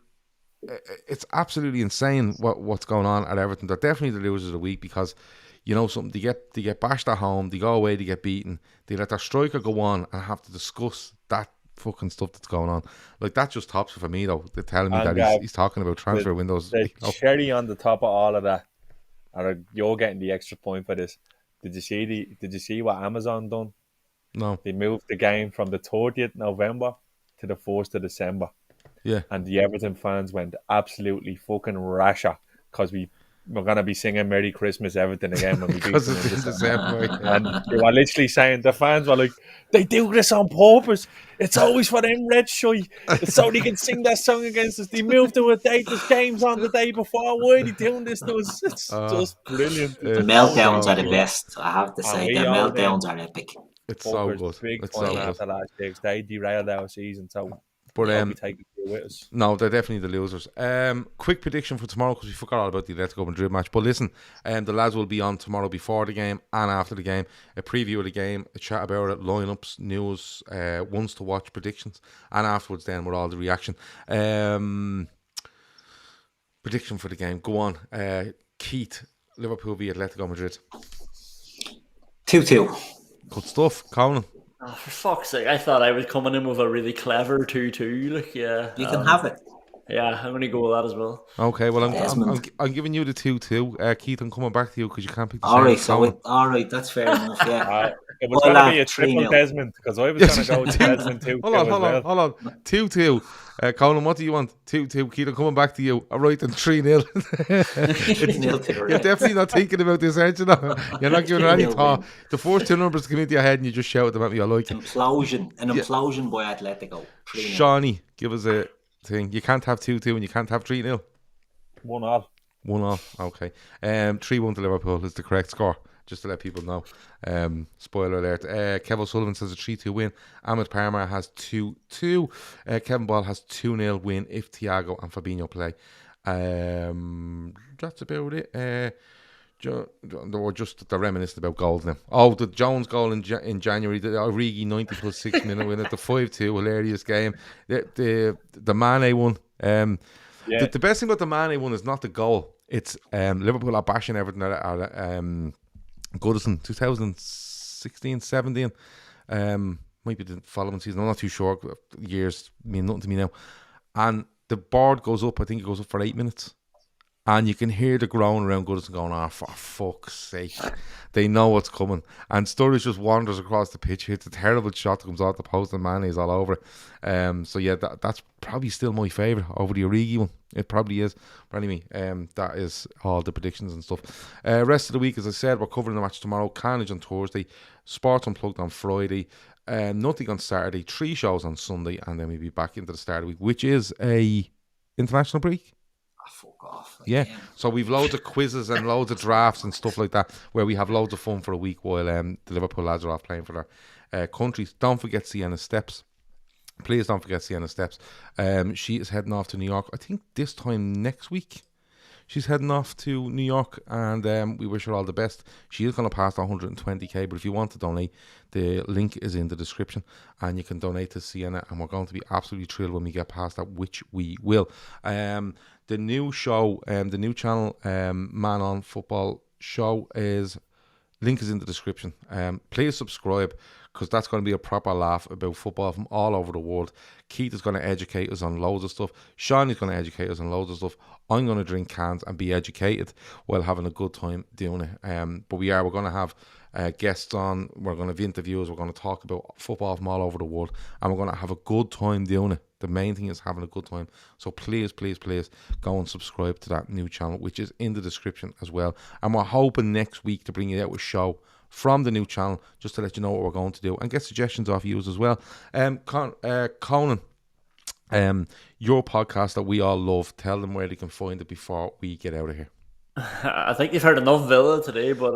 it's absolutely insane what's going on at Everton. They're definitely the losers of the week because, you know, something, they get bashed at home, they go away, they get beaten, they let their striker go on and have to discuss that fucking stuff that's going on. Like, that just tops it for me, though. They're telling me that he's talking about transfer windows. The cherry on the top of all of that, and you're getting the extra point for this. Did you see what Amazon done? No. They moved the game from the 30th November to the 1st of December. Yeah. And the Everton fans went absolutely fucking rasher because we're going to be singing Merry Christmas Everton again when we beat them in December. And they were literally saying, the fans were like, they do this on purpose. It's always for them red shy. It's so they can sing that song against us. They moved to a date, there's games on the day before. Why are they doing this to us? It's just brilliant. The meltdowns are the best, I have to say. The meltdowns are epic. It's so good. Big fun after last year. They derailed our season, so but take it with us. No, they're definitely the losers. Quick prediction for tomorrow, because we forgot all about the Atletico Madrid match. But listen, the lads will be on tomorrow before the game and after the game. A preview of the game, a chat about it, lineups, news, ones to watch, predictions, and afterwards then with all the reaction. Prediction for the game. Go on, Keith. Liverpool v Atletico Madrid. 2-2. Good stuff, Conan. Oh, for fuck's sake, I thought I was coming in with a really clever 2-2. Like, yeah, you can have it. Yeah, I'm going to go with that as well. Okay, well, I'm giving you the 2-2. Keith, I'm coming back to you because you can't pick the same. All right, that's fair enough, yeah. It was going to be a triple Desmond because I was going to go with Desmond 2-2 Hold on. 2-2. Conan, what do you want? 2-2. Keith, I'm coming back to you. All right, then 3-0. 3-0. You're definitely not thinking about this, aren't you? No? You're not giving it any thought. The first two numbers come into your head and you just shout them at me. I like it. Implosion by Atletico. 3-0. Shawnee, give us a thing. You can't have 2-2 and you can't have 3-0. 1-1. 1-1. Okay. 3-1 to Liverpool is the correct score. Just to let people know. Spoiler alert. Kevin Sullivan says a 3-2 win. Ahmed Parma has 2-2. Kevin Ball has 2-0 win if Thiago and Fabinho play. That's about it. Or just the reminiscing about goals now. Oh, the Jones goal in January, the Origi 90 plus 6 minute win at the 5-2, hilarious game. The Mane one. The best thing about the Mane one is not the goal. It's Liverpool are bashing everything at Goodison 2016-17. Maybe the following season, I'm not too sure. Years mean nothing to me now. And the board goes up, I think it goes up for 8 minutes. And you can hear the groan around Goodison going, for fuck's sake. They know what's coming. And Sturridge just wanders across the pitch, hits a terrible shot that comes out the post, and Mane is all over it. So yeah, that's probably still my favourite over the Origi one. It probably is. But anyway, that is all the predictions and stuff. Rest of the week, as I said, we're covering the match tomorrow. Carnage on Thursday. Sports Unplugged on Friday. Nothing on Saturday. 3 shows on Sunday. And then we'll be back into the start of the week, which is a international break. Fuck off. Yeah, so we've loads of quizzes and loads of drafts and stuff like that where we have loads of fun for a week while the Liverpool lads are off playing for their countries. Don't forget Sienna Steps. Please don't forget Sienna Steps. She is heading off to New York, I think this time next week. She's heading off to New York, and we wish her all the best. She is going to pass the 120k, but if you want to donate, the link is in the description, and you can donate to Sienna, and we're going to be absolutely thrilled when we get past that, which we will. The new show, the new channel, Man on Football show, link is in the description. Please subscribe, because that's going to be a proper laugh about football from all over the world. Keith is going to educate us on loads of stuff. Sean is going to educate us on loads of stuff. I'm going to drink cans and be educated while having a good time doing it. But we're going to have guests on. We're going to have interviews. We're going to talk about football from all over the world, and we're going to have a good time doing it. The main thing is having a good time. So please, please, please go and subscribe to that new channel, which is in the description as well. And we're hoping next week to bring you out a show from the new channel, just to let you know what we're going to do and get suggestions off you as well. Conan, your podcast that we all love, tell them where they can find it before we get out of here. I think you've heard enough Villa today, but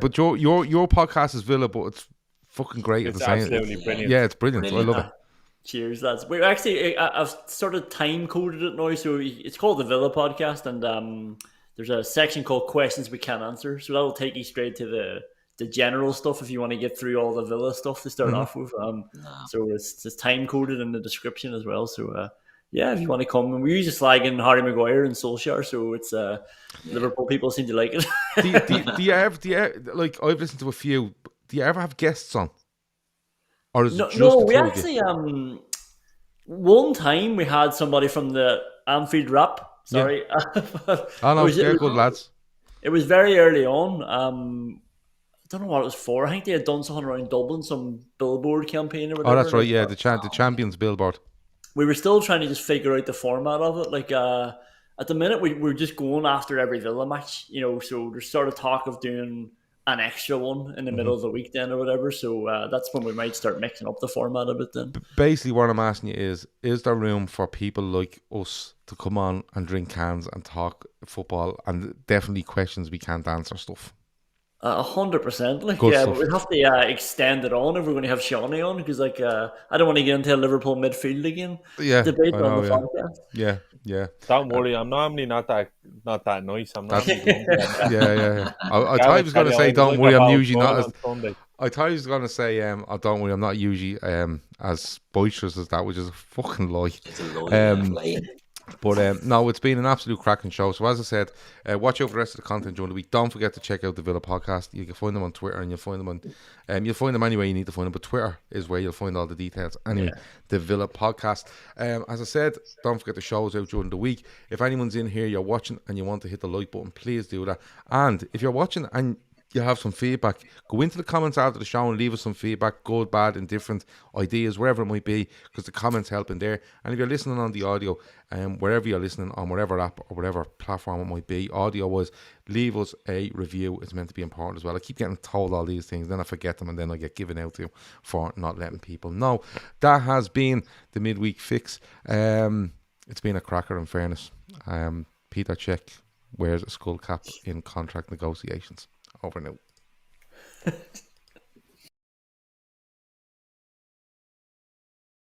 but your podcast is Villa, but it's fucking great. It's at the absolutely same. brilliant. Yeah, it's brilliant. I love it. Cheers, lads. We're actually, I've sort of time coded it now, so it's called the Villa Podcast, and there's a section called Questions We Can't Answer, so that'll take you straight to the general stuff if you want to get through all the Villa stuff to start off with. So it's time coded in the description as well. So yeah, if you want to come, and we're usually slagging Harry Maguire and Solskjaer, so it's Liverpool people seem to like it. do you ever like, I've listened to a few. Do you ever have guests on? Or is it just no, we actually one time we had somebody from the Anfield rap. Sorry, they're good lads. It was very early on. I don't know what it was for. I think they had done something around Dublin, some billboard campaign or whatever. Oh, that's right. Yeah, the Champions billboard. We were still trying to just figure out the format of it. Like at the minute, we're just going after every Villa match, So there's sort of talk of doing an extra one in the middle of the week then or whatever. So that's when we might start mixing up the format a bit then. Basically, what I'm asking you is there room for people like us to come on and drink cans and talk football, and definitely questions we can't answer stuff? 100%. Like, good yeah, stuff. But we'd have to extend it on if we're going to have Seany on, because I don't want to get into a Liverpool midfield again. Yeah, debate on the podcast. Yeah. Don't worry, I'm normally not that nice. I'm not. Yeah. I thought he was going to say, "Don't worry, I'm usually not as." I thought he was going to say, "Oh, don't worry, I'm not usually as boisterous as that," which is a fucking lie. It's a lie. But no, it's been an absolute cracking show. So as I said, watch out for the rest of the content during the week. Don't forget to check out the Villa Podcast. You can find them on Twitter, and you'll find them on you'll find them anywhere you need to find them. But Twitter is where you'll find all the details. Anyway, the Villa Podcast. As I said, don't forget the shows out during the week. If anyone's in here, you're watching, and you want to hit the like button, please do that. And if you're watching and you have some feedback, go into the comments after the show and leave us some feedback, good, bad, indifferent, ideas, wherever it might be, because the comments help in there. And if you're listening on the audio, wherever you're listening, on whatever app or whatever platform it might be, audio-wise, leave us a review. It's meant to be important as well. I keep getting told all these things, then I forget them, and then I get given out to for not letting people know. That has been the Midweek Fix. It's been a cracker, in fairness. Peter, check. wears a skull cap in contract negotiations. Over now.